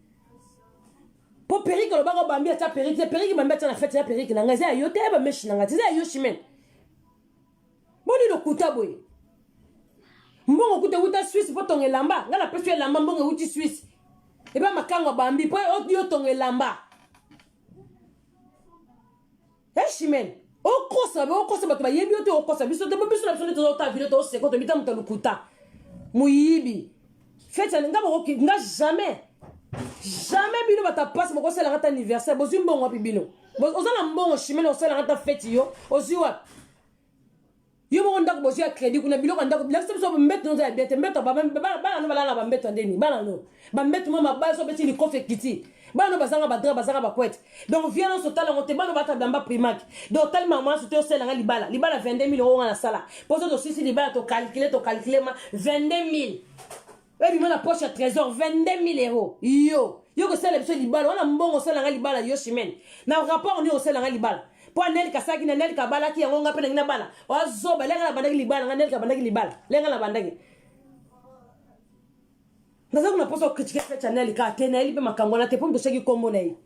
po perique le bago bambi ata perique bambi ata na fête ya perique na ngaza yo te ba meshi na ngati za yo chimene boni lo kuta boy mbongo kuta uta Suisse po tonge lamba ngala pesu lamba mbongo uti Suisse e ba makango bambi po yo tonge lamba chimene okosa bato ba yebi yo te okosa biso te biso na biso to ta video to se ko to bita muta lukuta muyibi fête nga jamais bino bata passe moko sala ngata anniversaire bozi mbongo api bino ozala mbongo chimene osala ngata fête yo oziwa yo mo ndako bozi ya crédit kuna biloko ndako bilakisa biso mbete no za bete mbete bana no balana ba mbete ndeni bana no ba mbete mo mabaya so beti ni kofe kiti bana no bazanga ba drap bazanga ba kwete donc viens no sotala ngote bana bata damba primac donc tel maman so te osala nga libala 22000 euros na sala poso to sisi libala to calculer ma 22000. Et puis, la poche à trésor, 22 000 euros. Yo que c'est le libala. On a un bon sel à libala, yo chimène. Dans le rapport, on est au sel à libala. Pour Nel Kasaki, Nel Kabala qui a un appel à bala. Ou à Zoba, l'un bandag libala, Nel Kabandag libala. L'un la bandag. Nous avons pas critiqué cette Chanel Katenel, mais ma cangona, t'es pour me dire comme on est.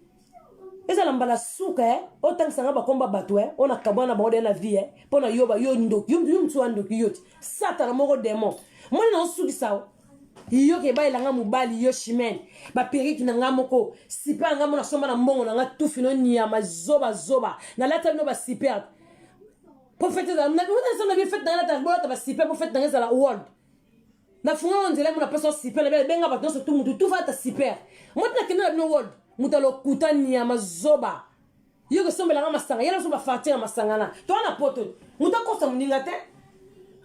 Et ça l'emballa souka, autant que ça n'a pas combat batoué, on a cabana bordé la vie, pour na yoba yondo, yum suando kiyot. Satan, moro démon. Moi, non, sous ça. Yo ke ba ilanga mubali yo chimene ba periki na ngamoko sipa ngamo na somba na mbongo na nga tufino nyama zoba na lata no ba siper prophète na na bi fête na lata bolata ba siper prophète na la world na funga on zela mona personne siper na benga ba tonso tout mutu tout va ta siper motna kina no world mutalo kuta nyama zoba yo ke somba la masanga yela so ba fatia masanga na to na poto mutako sa muninga te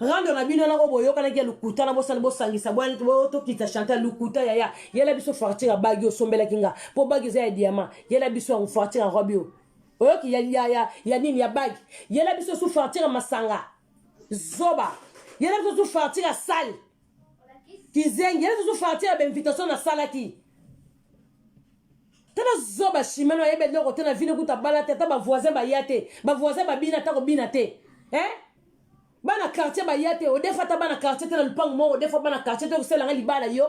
rando na bino na ko boyo kana ke lukuta na bosana bosangisa bwana to kita chanter lukuta ya yela biso fartira bagi o sombela kinga po bagi za diamant yela biso on fartira robio oyo ki ya nini ya bagi yela biso su fartira masanga zoba yela biso su fartira sal kizengi yela biso su fartira ba invitation na salaki tana zoba shimano yebe loko tena vino kuta balate ta ba voisin ba yate ba voisin ba bina ta ko bina te bana quartier ba yate o defa ta bana quartier te na lupango mo o defa bana quartier te ko sela nga libala yo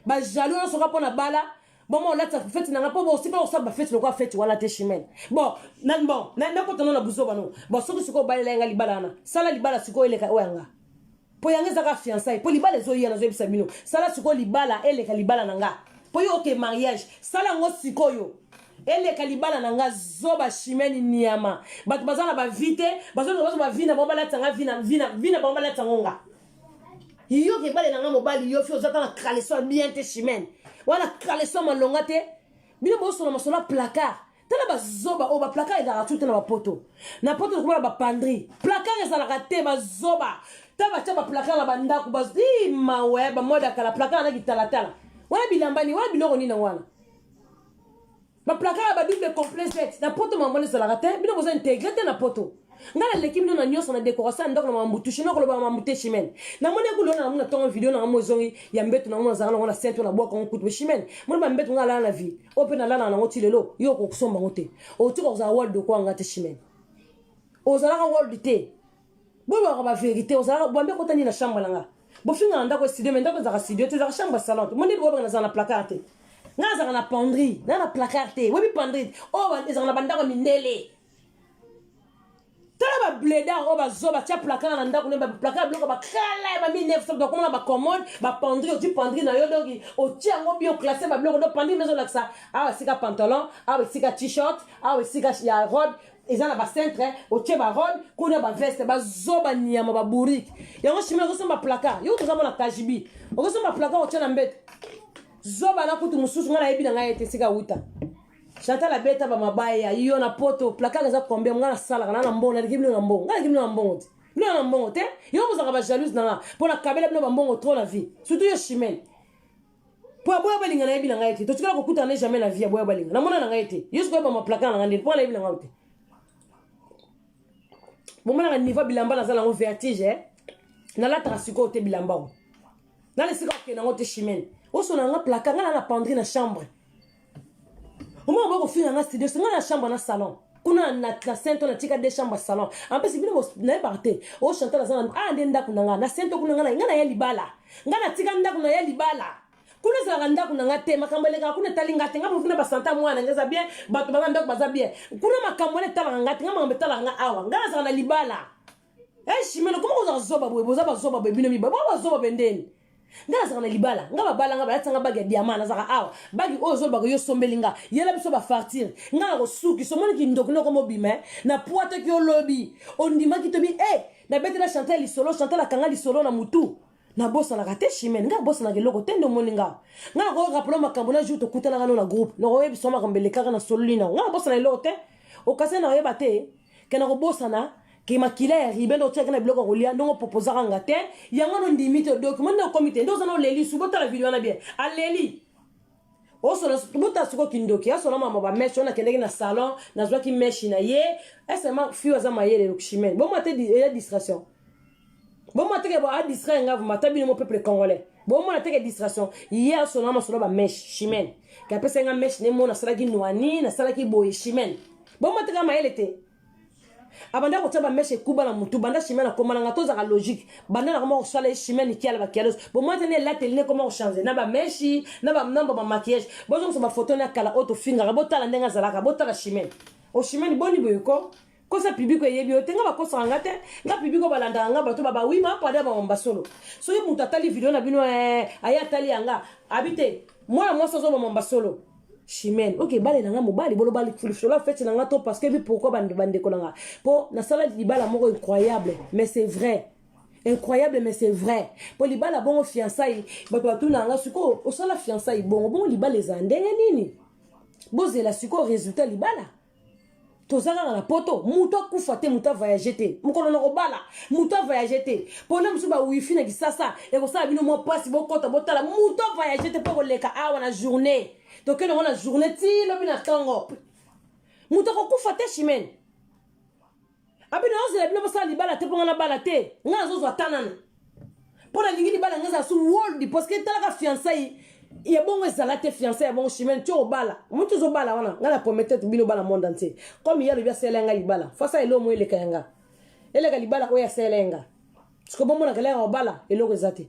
ba jalo na so ka pona bala bon mo lata fête na nga po bo si pa o sa ba fête lo ko fête wala te chimene bon na ko tono na buzo bano bon so ko bala nga libala na sala libala siko ele ka oyanga po yanga za ka fiançailles po libala zo yena zo bisa bino sala siko libala ele ka libala na nga po yo ke mariage sala ngo sikoyo ele kalibala nanga zoba chimene niama bato bazana ba vite bazana ba vina bomba la tanga vina bomba la tangonga yo ke bale nanga mobali yo fi ozata na kaleso bien te chimene wana kaleso malonga te bino bo sona masola placard tala ba zoba o ba placard eza tout na ba poto ko ba pandri placard eza la te ba zoba taba taba placard la banda ku ba di mawe ba moda kala placard na kitala wana bilambani wana biloko nina wana ba placard ba double complet na poto mamone eza la te bino boza intégrer te na poto ngala l'équipe na nyonso na décoration ndoko na mambutu chino ko ba mambuté chimene na mone ko lona na tonga vidéo na mozongi ya mbeto na mona zanga na sento na boka nkutu chimene mone ba mbeto ngala na vie open na lana na ngoti lelo yo ko kusomba ngote o tiko za world ko ngate chimene o zala ka world te bo ba vérité o zala bo mbeko tani na chambre langa bo finga ndako studio mais ndako za studio te za chambre salon mone bo ba na za na placard te ngaza na penderie na placard te webi penderie o ba za na bandako mindele tala ba bleda o ba zoba tia placard na ndako ne ba placard bloko ba kala ba 1900 donc on ba commode ba pendri o ti pendri na yo donc o ti ngo bio classé ba bloko do pendri maison là ça ah sika pantalon ah sika t-shirt ah sika ya robe ezana ba centre o ti ba robe ko na ba veste ba zoba nyama ba bourrique yango chimé ko so ba placard yo ko so na kajibi o ko so ba placard o ti na mbete zoba na kutu mususu ngana yebi na ngaye te sika uta Chantal la bête ba mabaya yo na poto placard za combien ngana sala kana na mbongo na kibino na mbongo ngana kibino na mbongo te bino na mbongo te yo bozaka ba jalouse na pona kabela bino ba mbongo trop la vie surtout yo chimene po boya balinga na yebi na ngaite to tikala ko kutana jamais la vie boya balinga na mona na ngaite yo siko ba ma placard na ngande pona yebi na ngaute bo mona na niveau bilamba na zala ngo vertige na la trasiko te bilamba na le siko ke na ngote chimene o so na nga placard ngana na pendri na chambre au moins on va finir dans studio c'est la chambre dans salon kuna na sento na tika de chambre salon en plus bino na parté o chanter dans ah ndenda kuna na sento kuna ngana ya libala ngana tika nda kuna ya libala kuna za nda kuna ngate makambele ka kuna talinga tenga mufuna ba santa mwana ngeza bien bato banga ndako baza bien kuna makambele tala ngate ngama mbetala nga awa ngana za na libala chimene comment vous zoba boza ba zoba bino mi ba zoba bendeni ngala zaka libala ngaba bala ngaba yatanga bagi ya diamant zaka awa bagi ozo bagi yo sombelinga yela biso ba fartir ngala ko suki somoni ki ndokno ko mobime na poate ki olobi ondima ki tobi na betela chanter lisolo chanter la kanga lisolo na mutu na bossa na kate chimene ngala bossa na geloko tendo moninga ngala ko rappeler makambo na jour to kutana na groupe no ko yebi soma kambele kaka na solina ngala bossa na elote o kase na yeba te kana ko bossa na ki makila ribendo tcheka na bloko rolia ndongo proposer nga te yango no ndimite document na comité ndo zana leli subota la video na bien aleli o so na subota suko kindoki aso na mama ba mesh na kendeki na salon na zwa ki mesh na ye esema fiwa za mayele lokshimene bon mate ya distraction bon mate ke ba distraire nga matabi no peuple congolais bon mate ke distraction hier so na maso ba mesh chimene ka pesa nga mesh ne mo na sala ki noani na sala ki boye chimene bon mate ka mayele te abanda ko taba meshe kuba na mutu banda chimene komana ngato za logique banda na comment sala chimene ki ala ba kialos bon maintenant la télé comment changer na ba meshi na ba namba ba maquillage bozo so ba photo na kala auto finger botala ndenga zalaka botala chimene o chimene boni boyko ko sa public yebi o tenga ba ko sanga te nga public ko balanda nga bato ba oui ma pada ba mbasolo so yo mutu atali video na bino aya tali yanga habite moi so zo ba mbasolo chimene ok bale nanga mobali bolo bali fulfula fait nanga to parce que bi pourquoi bande ko nanga po na sala di bala moko incroyable mais c'est vrai incroyable mais c'est vrai po li bala bon fiançailles bato batu nanga suko o sala fiançailles bon li bala ezandenge nini boze la suko résultat li bala tozanga na poto muto kufa te muto voyager te mukolo na kobala muto voyager te pona musu ba wifi na kisasa e ko sala bino mo passe bokota botala muto voyager te po ko leka awa na journée donc on a journée ti lobi na kango muto ko kufa te chimene abino ozela bino basala libala te ponga na bala te nga zozo atanana pona lingi libala ngaza su world parce que talaka fiançailles ya bongo ezala te fiançailles ya bongo chimene ti obala mutu zo bala wana nga na promettre bino bala monde entier comme ya lobi asela nga libala fasa elo mo eleka yanga eleka libala oya selenga siko bombo na kala obala eloko ezate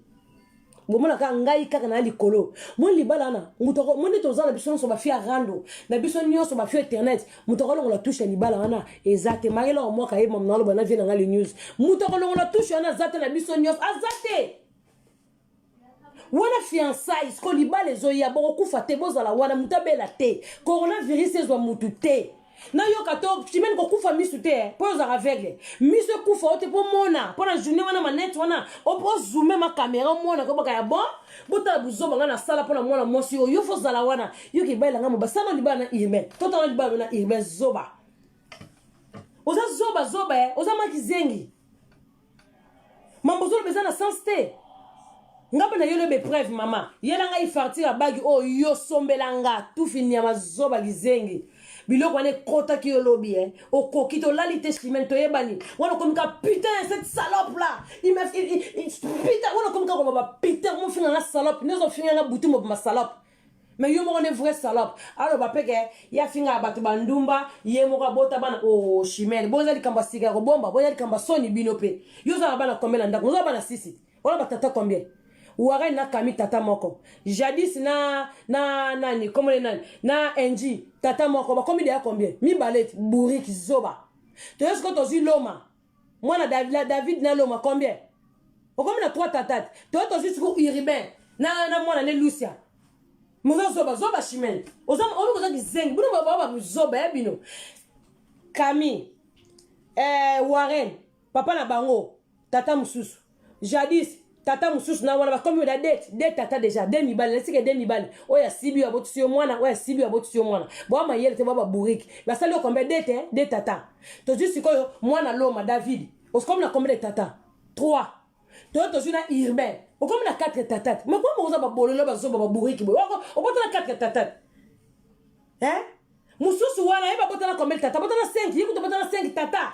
bomona ka ngai kaka na likolo mo libala na mutoko mo ne tozana biso so ba fia rando na biso nyonso ba fia internet mutoko longo la touche libala wana ezate magela o moka yeba mnalo bana vina nga le news mutoko longo la touche wana zate na biso nyonso azate wana fiançailles ko libala ezoya bokufa te bozala wana mutabela te coronavirus ezwa mutu te na yoka to chimene kokufa misu te po ozala aveugle misu ekufa ote po mona po na journée wana manette wana ozoome ma caméra mona ko baka ya bon botala buzoba nga na sala po na mwana mwasi oyo yo fozala wana yo kibaila nga mobasana libala na irmen totala libala na irmen zoba oza zoba oza maki zengi mambo zolo beza na sens te ngaba na yo lebe preuve mama yela nga ifartir abagi o yo sombelanga tu finia mazoba gizengi biloko wane kota ki yo lobi okoki to lalite chimene to yebani wana komika putain cette salope là il m'a putain wana komika ko ba putain mo finga na salope nezo finga na butu mo ma salope mais yo mo ne vrai salope alors ba peke ya finga batu bandumba ye mo ka bota bana o chimene boza likamba siga ko bomba boza likamba soni binope yo za bana combien ndako zo bana sisi wala batata combien Ouare na kami tata moko. Jadis nani, comment les nani, na NG, tata moko, ba combien de ya combien? Mi balette, bourrique, zoba. Tu sais ce que tu as dit l'oma? Moi, David na l'oma, combien? Au combien de 3 tatates? Tu as dit ce que Iribin, na moi, na Lucia. Mouza zoba chimene. Ozam, on nous a dit zeng, boulou baba zoba, bino. Kami, Warren, papa na bango, tata mususu. Jadis, tata mususu na wana bakomi da date tata déjà demi bal lesike demi bal oya sibi ya botu sio mwana oya sibi ya botu sio mwana bo ma yele te baba buriki basali o combien date tata to juste koyo mwana loma David o comme na combien de tata 3 to juna Irben o comme na 4 tata mais comment oza ba bololo ba zo baba buriki bo o bota na 4 tata mususu wana eba bota na combien de tata bota na 5 yiko to bota na 5 tata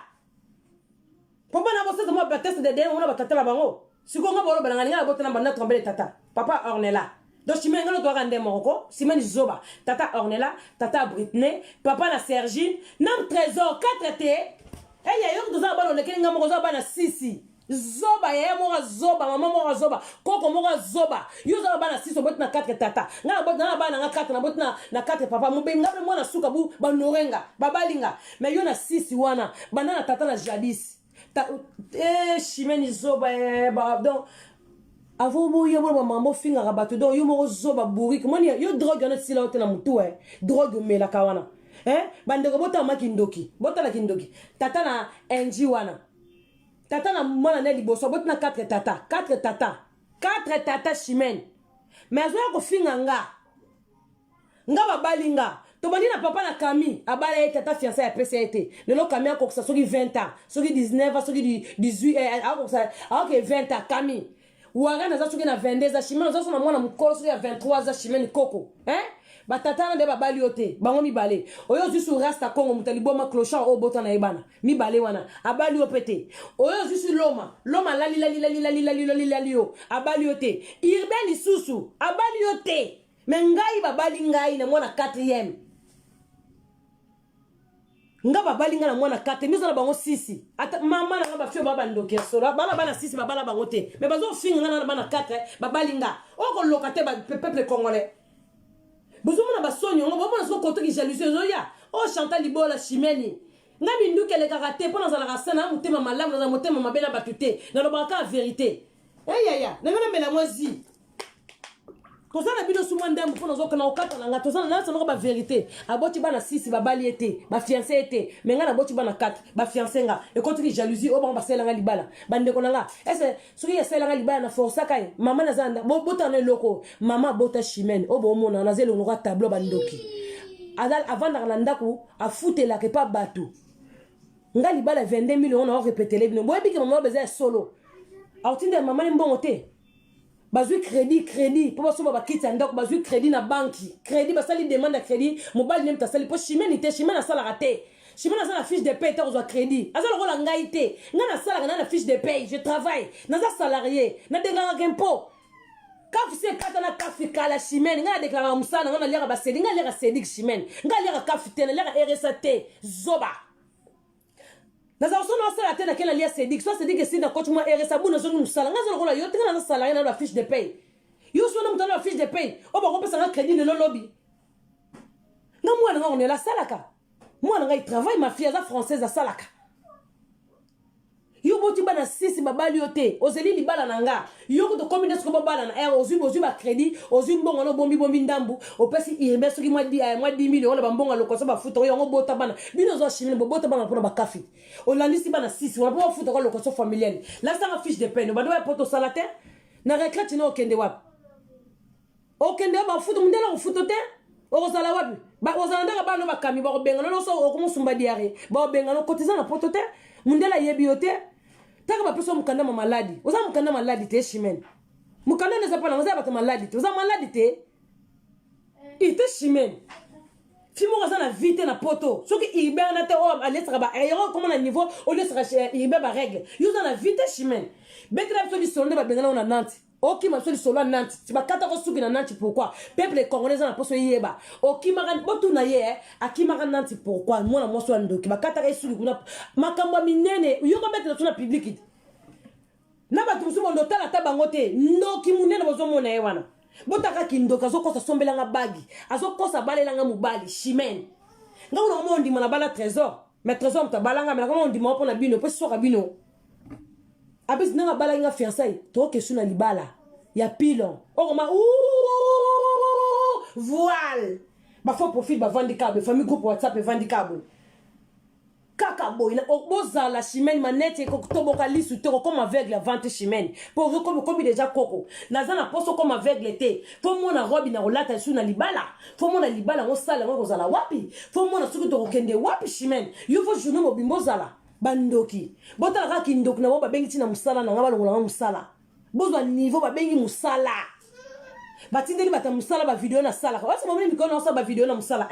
papa na bosa mo ba test de demo na ba tata la bango si on a bolo balanga botana banda tomber tata papa Ornella donc si menga no to rande moko si meni zoba tata Ornella tata Britney papa na Sergine nam trésor 4 t ya yo to za balo lekeli nga moko za bana sisi zoba ya moko zoba mama moko zoba koko moko zoba yo za bana sisi botna 4 tata nga botna bana nga 4 na botna na 4 papa mubenga be mwana suka bu banorenga babalinga mais yo na sisi wana bana na tata na jadis chimene zoba donc avant bo yo bo mambo finga rabatu donc yo mo zoba buriki moni yo drogue na sila otena mutu drogue mela kawana bandeko bota makindoki bota la kindoki tata na NG wana tata na mwana ne liboso bota na 4 tata chimene mais azo ko finga nga babalinga to bandi na papa na Kami abala ye tata fiancé ya PCT lelo Kami akokisa soki 20 ans soki 19 ans soki 18 akokisa ok 20 ans Kami wara na za soki na 22 za chimene za sona mwana mukolo soki ya 23 za chimene koko batata na de babali yote bango mibale oyo zusu rasta Congo mutaliboma clochard o bota na ebana mibale wana abali opete oyo zusu loma lali yo abali yote Irben lisusu abali yote mengai babali ngai na mwana 4e nga babalinga na mwana 4 mizo na bango 6 ata mama na ba fio baba ndoke solo bana 6 babala bango te mais bazo finga na bana 4 babalinga oko lokate ba peuple congolais bozumo na basoni ngo bomona so koto ki jalousie zoya o Chantal Libola chimeni nga binduke le karate pona za la rasana mutema malamu na mutema mabela batute na lobaka vérité ya na ngana mela mozi tozana bido sumwa ndambu pona zo kana okata na nga tozana na sanoka ba vérité aboti bana 6 babali ete ba fiancé ete menga na boti bana 4 ba fiancé nga e contre jalousie o ba sela nga libala bande ko nga ese soki ya sela nga libala na força kai mama na zanda bota na loko mama bota chimene o bo mona na zelo ngo tableau bandoki adal avant na ndako a futela ke pa bato nga libala 22 millions on a répété les bino boyebi ke mama beza solo autinde mama ni mbongo te bazui crédit pour baso ba kitsa ndako bazui crédit na banki crédit basali demande crédit mobile nem ta sali po chimene te chimene sala raté chimene sala fiche de paie ta zo crédit azala ko la ngaite ngana sala na fiche de paie je travaille naza salarié na denga impôt kafu se kata na kafu kala chimene ngana déclarer musana ngana lira ba sedi ngana lira sedi chimene ngana lira kafu te na lira RSAT zoba naza usona sala tena kena lia sedik so sedik sina coach mo RSA buna so musala ngazo ko la yo tena na salarié na la fiche de paie yo so na mutana la fiche de paie o ba ko pesa nga crédit le lobby nga mwana nga on est la salaka mwana nga il travaille ma fille za française za salaka yo boti bana sisi babali yote ozeli libala nanga yoko to combine ko babala na ozu ba crédit ozu mbongo no bombi ndambu opesi irbe soki mwa 10 millions on ba mbongo lokoso ba futa yo ngo bota bana bino zo chimine bo bota bana pona ba kafi olandisi bana sisi on ba futa ko lokoso familial la sa fiche de peine ba do poto salate na retraite no okende wapi okende ba futa mundela ko futa te ozala wapi ba ozala ndaka bana ba kami ba ko benga no so okomusumba diare ba benga no cotiser na poto te mundela yebi yote taka ba peso mukanda ma maladi oza mukanda maladi te chimene mukanda ne zapana oza ba maladi te oza maladi te ite chimene fimo ka na vite na poto soki ibe na te o alesaka ba ayo comme na niveau o lesaka ibe ba règle yuza na vite chimene betra so di sonde ba bengana na Nantes oki ma so di solo na Nantes ba kata ko suki na Nantes pourquoi peuple congolais na poso yeba oki maka botu na ye akimaka Nantes pourquoi mona mo so ndoki ba kata ka suki kuna makambo minene yoko betra so na public na ba tusu mo ndotala tabango te ndoki munene bozo mona ye wana botaka kindoka zokosa sombelanga bagi azokosa balelanga mubali chimene ngakuna kama ondima na bala trésor mais trésor mtabalanga mais kama ondima opo na bino po soka bino abis nanga bala nga fiançailles to ke suna libala ya pilon okoma voile ba faux profil ba vandicable famille groupe WhatsApp vandicable kaka boy na oboza la chimene manette ko toboka lisu te comme aveugle la vente chimene pour comme déjà koko nazana poso comme aveugle te faut mona robi na rolata su na libala faut mona libala ngo sala ngo zala wapi faut mona suku to kende wapi chimene yo faut journée mobimbo zala bandoki botala ka kindoki na ba bengi tina musala na ngaba longola musala bozwa niveau ba bengi musala batindeli bata musala ba video na sala wasi momeni mikono sa ba video na musala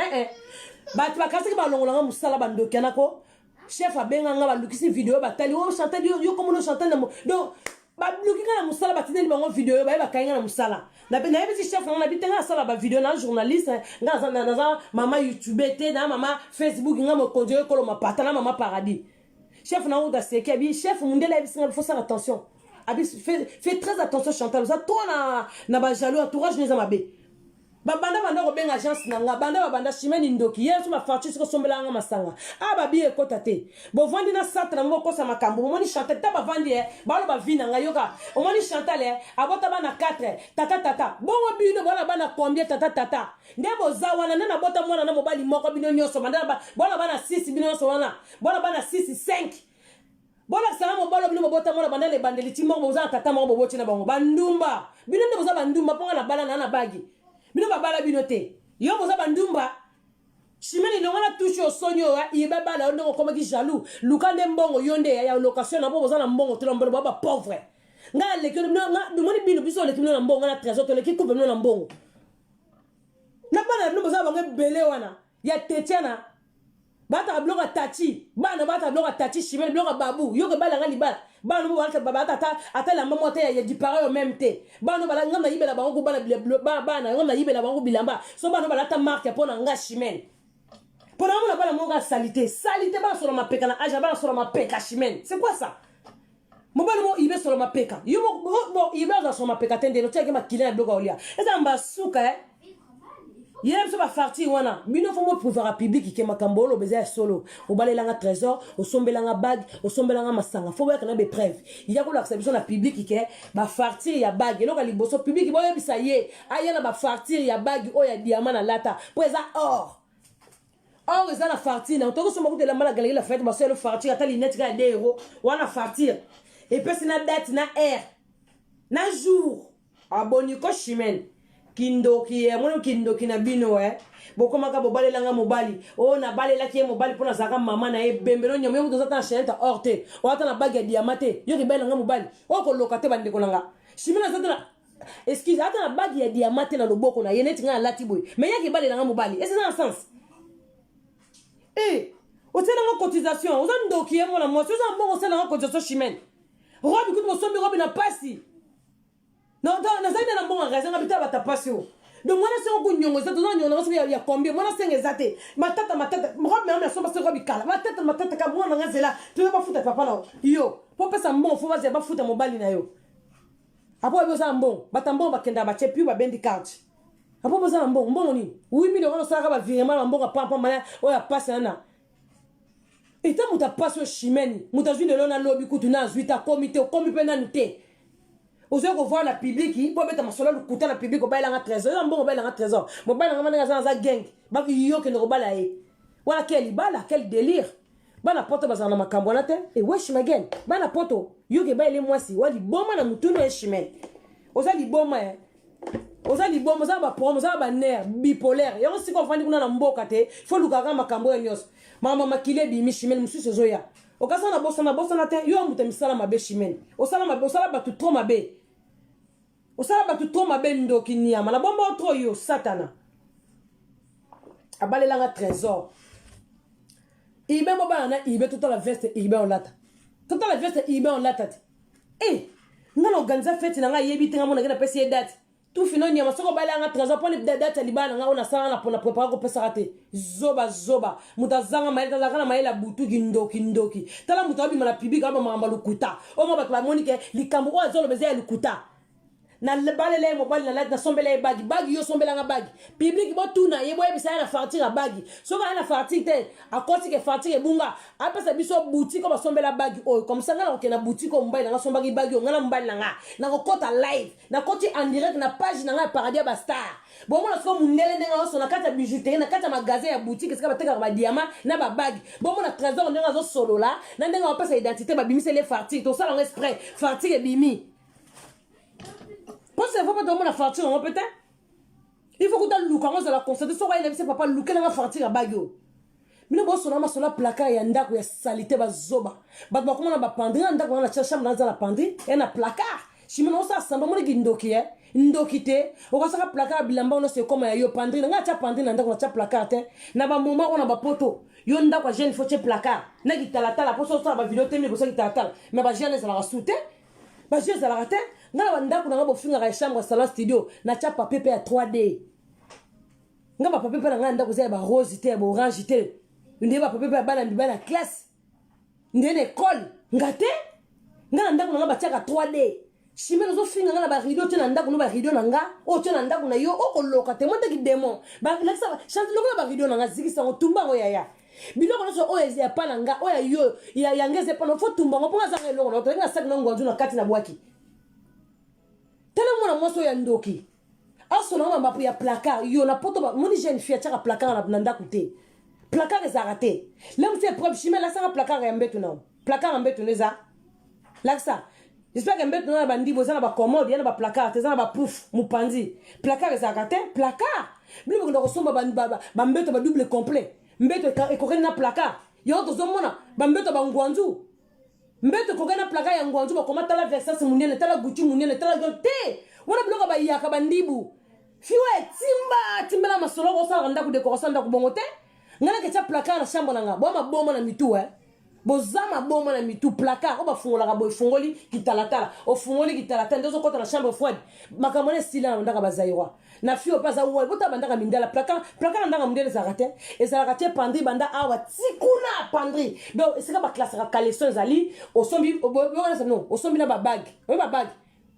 batu bakasi ba longola musala bandoki anako chef abenga nga balukisi video batali o chanter yo comme no chanter na donc ba lukika na musala batindeli bango video ba kainga na musala na yebi chef na bitenga sala ba video na journaliste nga na mama YouTube te na mama Facebook nga mo konje ko lo mapata na mama paradis chef na oda seke bi chef mundela bisinga faut faire attention abi fais très attention Chantal ça toi na ba jaloux entourage neza mabe babanda banda ko benga agence nanga banda chimene ndoki yesu ma facture ko sombela nga masanga aba bi ekota te bo vandi na satra ngo kosa makambo moni Chantal ta ba vandi ba lo ba vina nga yoka moni Chantal abota bana 4 tata bongo bino bana combien tata ndebo zawana na bota mwana na mobali moko bino nyoso bana bana 6 bino nyoso wana bana 6 5 bona sana mo balo bino bota mona banda le bandeli timbo boza tata mo bobochi na bango bandumba bino ndo boza bandumba ponga na bala na bagi bino babala bino te yo boza bandumba chimene no ngana touche o sonyo iba bala ndo ko maki jaloux lukande mbongo yonde ya location na boza na mbongo to mbongo baba pauvre nga le kino nga dumoni bino biso le kino na mbongo na trésor to le kiko bino na mbongo na bana ndo boza bango bele wana ya tetiana bata bloga tati bana bata bloga tati chimene bloga babu yoke bala nga libala bana mo bata baba ata la maman te ya disparaît au même te bana bala nga yibela bango bana bana nga yibela bango bilamba so bana bala ta marque pona nga chimene pona mo bala mo nga salité bana sur ma peka na aja bana sur ma peka chimene c'est quoi ça mo bana mo ibe sur ma peka yo mo ibe sur ma peka tende no teke ma kilena bloga olia eza mbasuka yem so ba farti wana bino fo mo pouvoir public ke makambolo beza solo o balelanga trésor o sombelanga bag o sombelanga masanga fo ba kana be preuve ya ko la exception na public ke ba farti ya bag eloka liboso public boye bisa ye ayana ba farti ya bag o ya diamant na lata pesa or eza na farti na to ko so mo de la mala galerie la fête ba so le farti ata linette ga 2 euros wana fartir et puis na date na heure na jour aboni ko chimene kindoki mwana kindoki na bino bokoma ka bobalela nga mobali o na balela ki mobali pona zaka mama na bembelo nyame mu tozata na chaîne ta orte o ata na bague diamante yo ki bela nga mobali o ko lokate bande ko nanga shimina zata na excuse ata na bague ya diamante na loboko na yeneti nga lati boy mais ya ki balela nga mobali est-ce ça sens o tena nga cotisation o zan ndoki mwana mo so zan bongo sala nga cotisation chimene robi kutu mo sombi robi na pasi non na zaina na mbonga raison ngabita batapasi o donc mwana sengo kunyongo za tona nyongo so ya combien mwana sengo ezate matata mrobe na so ba sengo bikala matata ka mwana ngazela tu ba futa papa na yo po pesa mbongo fo ba futa mobali na yo apo ebo za mbongo batambo bakenda ba chepi ba bendi card apo bo za mbongo ni 8 millions on saka ba virement na mbongo papa mala o ya passe na Et tant que tu as pas ce chimène, tu as vu de l'on lobby, tu as vu ta comité, comité. Vous avez voir la public, il faut mettre ma sola le couteau la public, on va aller à 13 heures, on va aller à 13 heures. Mon bail en a gang, bah yo que ne robala e. Voilà quel délire. Bah la porte bazar na makambona te et wesh magen. Bah la porte yo que bail les moi si wali boma na mutuno e chimène. Ozali boma e. Ozali boma za ba promo za ba nerf bipolaire. Et on si comprendre kuna na mboka te, faut lukaka makambo nyos. Mama makile bi mi chimène mususu zoya. Okasa na bossa na te yo muta misala mabe chimène. Osala ba tu trop mabe. Osala ba tu trop mabe ndoki niama na bomba trop yo satana. Abale langa trésor. Ibe mo ba na ibe toute la veste ibe on lata. Toute la veste ibe on lata. Eh, ngana organiser fête na nga yebi tinga mo na ngena pesi date. Tout fino niama soko ba langa trésor pour les date libana nga ona sala na pona préparer ko pesa raté. Zoba mutazanga maela zanga maela butu kindoki. Tala mutabi mala public aba mamba lukuta. O mo ba kwa monike likambo o azolo bezia lukuta. Na balele mobile na na sombele bagi yo sombela nga bagi public bo tuna yebo ebisa na farti la bagi so ba na farti te akoti ke farti ke bunga apesa biso boutique ba sombela bagi o comme ça ngala na boutique ko mobile na sombagi bagi ngala mobile na ko kota live na koti en direct na page na nga Paradis ba star bon mo na so mundele ndenga so na kata bijouterie na kata magasin ya boutique ska ba teka ba diamant na ba bagi bon mo na trésor ndenga zo solo la na ndenga apesa identité ba bimise les farti to ça en exprès farti ke bimi. Parce qu'il ne faut pas tomber la facture, peut-être. Il faut que tu aies le look. On la constater. Si tu as papa look, la facture à bagio. Mais nous, on a sur la placard et un y a salité, zoba. Mais comment on a pendri, on a cherché dans la pendri et un placard. Si on a ça, c'est un peu de ndoki, ndoki te. On a ça placard, bilamba, on a c'est comme yo pendri. On a pendri, on a placard te. Na ba moment on a ba poto. Yo nda kwa jeune faut placard. Na ki tala pour ça ba vidéo télé pour ça ki tala. Mais ba jeune ça la rasouté. Ba jeune ça la raté. Nga banda kuna ngabo finga ka chambre salon studio na cha papier pe ya 3D. Nga ba papier pe na nganda ko ba rose te ba orange te. Ndé ba papier pe ba na classe. Ndé école. Ngate? Nga nda kuna ngaba cha ka 3D. Chimé zo finga nga ba rideau te na nda kuna ba rideau na nga. O te na nda kuna yo o koloka te monte ki démon. Ba la sa chante lokona ba rideau na nga ziki sa tumba ngo yaya. Biloko no so o ezia pa na nga o ya yo ya ngeze pa no fo tumba ngo ponga za ngelo no to nga sak na ngwanzu na kati na bwaki. Tellement moi so ya ndoki aso na mama ya placard yo na poto ba moni jeune fille tchaka placard na nda côté placard est raté l'homme fait preuve chimé la ça placard ya mbetu na placard mbetu neza là ça j'espère que mbetu na bandi boza na ba commode ya na ba placard te na ba pouf mupandi placard est raté placard bibo ndo kosomba ba mbetu ba double complet mbetu e kokeni na placard yo to zomona ba mbetu ba ngwanzu mbete kokana plaka ya ngwanzu bakoma tala Versace munene tala Gucci munene tala gote wana bloka ba yaka bandibu fiwe timba la masolo ko sa randa ku décoration nda ku bongote ngana ke cha plaka na chambre nga boma na mitu bozama boma na mitu plaka ko ba fungola ka boy fungoli kitalatala o fungoli kitalatala ndozo kota na chambre froide makamone style na ndaka bazairwa na fio paza uwe bota bandaka mindala plaka ndaka mindele zakate et ça rakate pandri banda awa tikuna pandri donc c'est ba classe ka collection zali o sombi o sombi na ba bag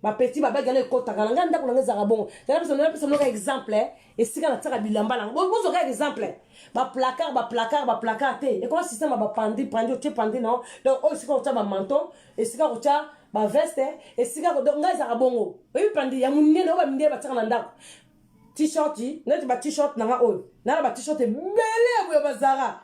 ba petit ba bag na kota kana nganda ko ngeza kabongo tala pesa no exemple et sika na tsaka bilamba na bozo ka exemple ba placard te et comment système ba pandri o che pandri non donc o sika o tsa ba manteau et sika o tsa ba veste et sika ko ngeza kabongo e pandri ya munene o ba minde ba tsaka na ndako t-shirt net ba t-shirt na nga oyo na ba t-shirt belé boya bazara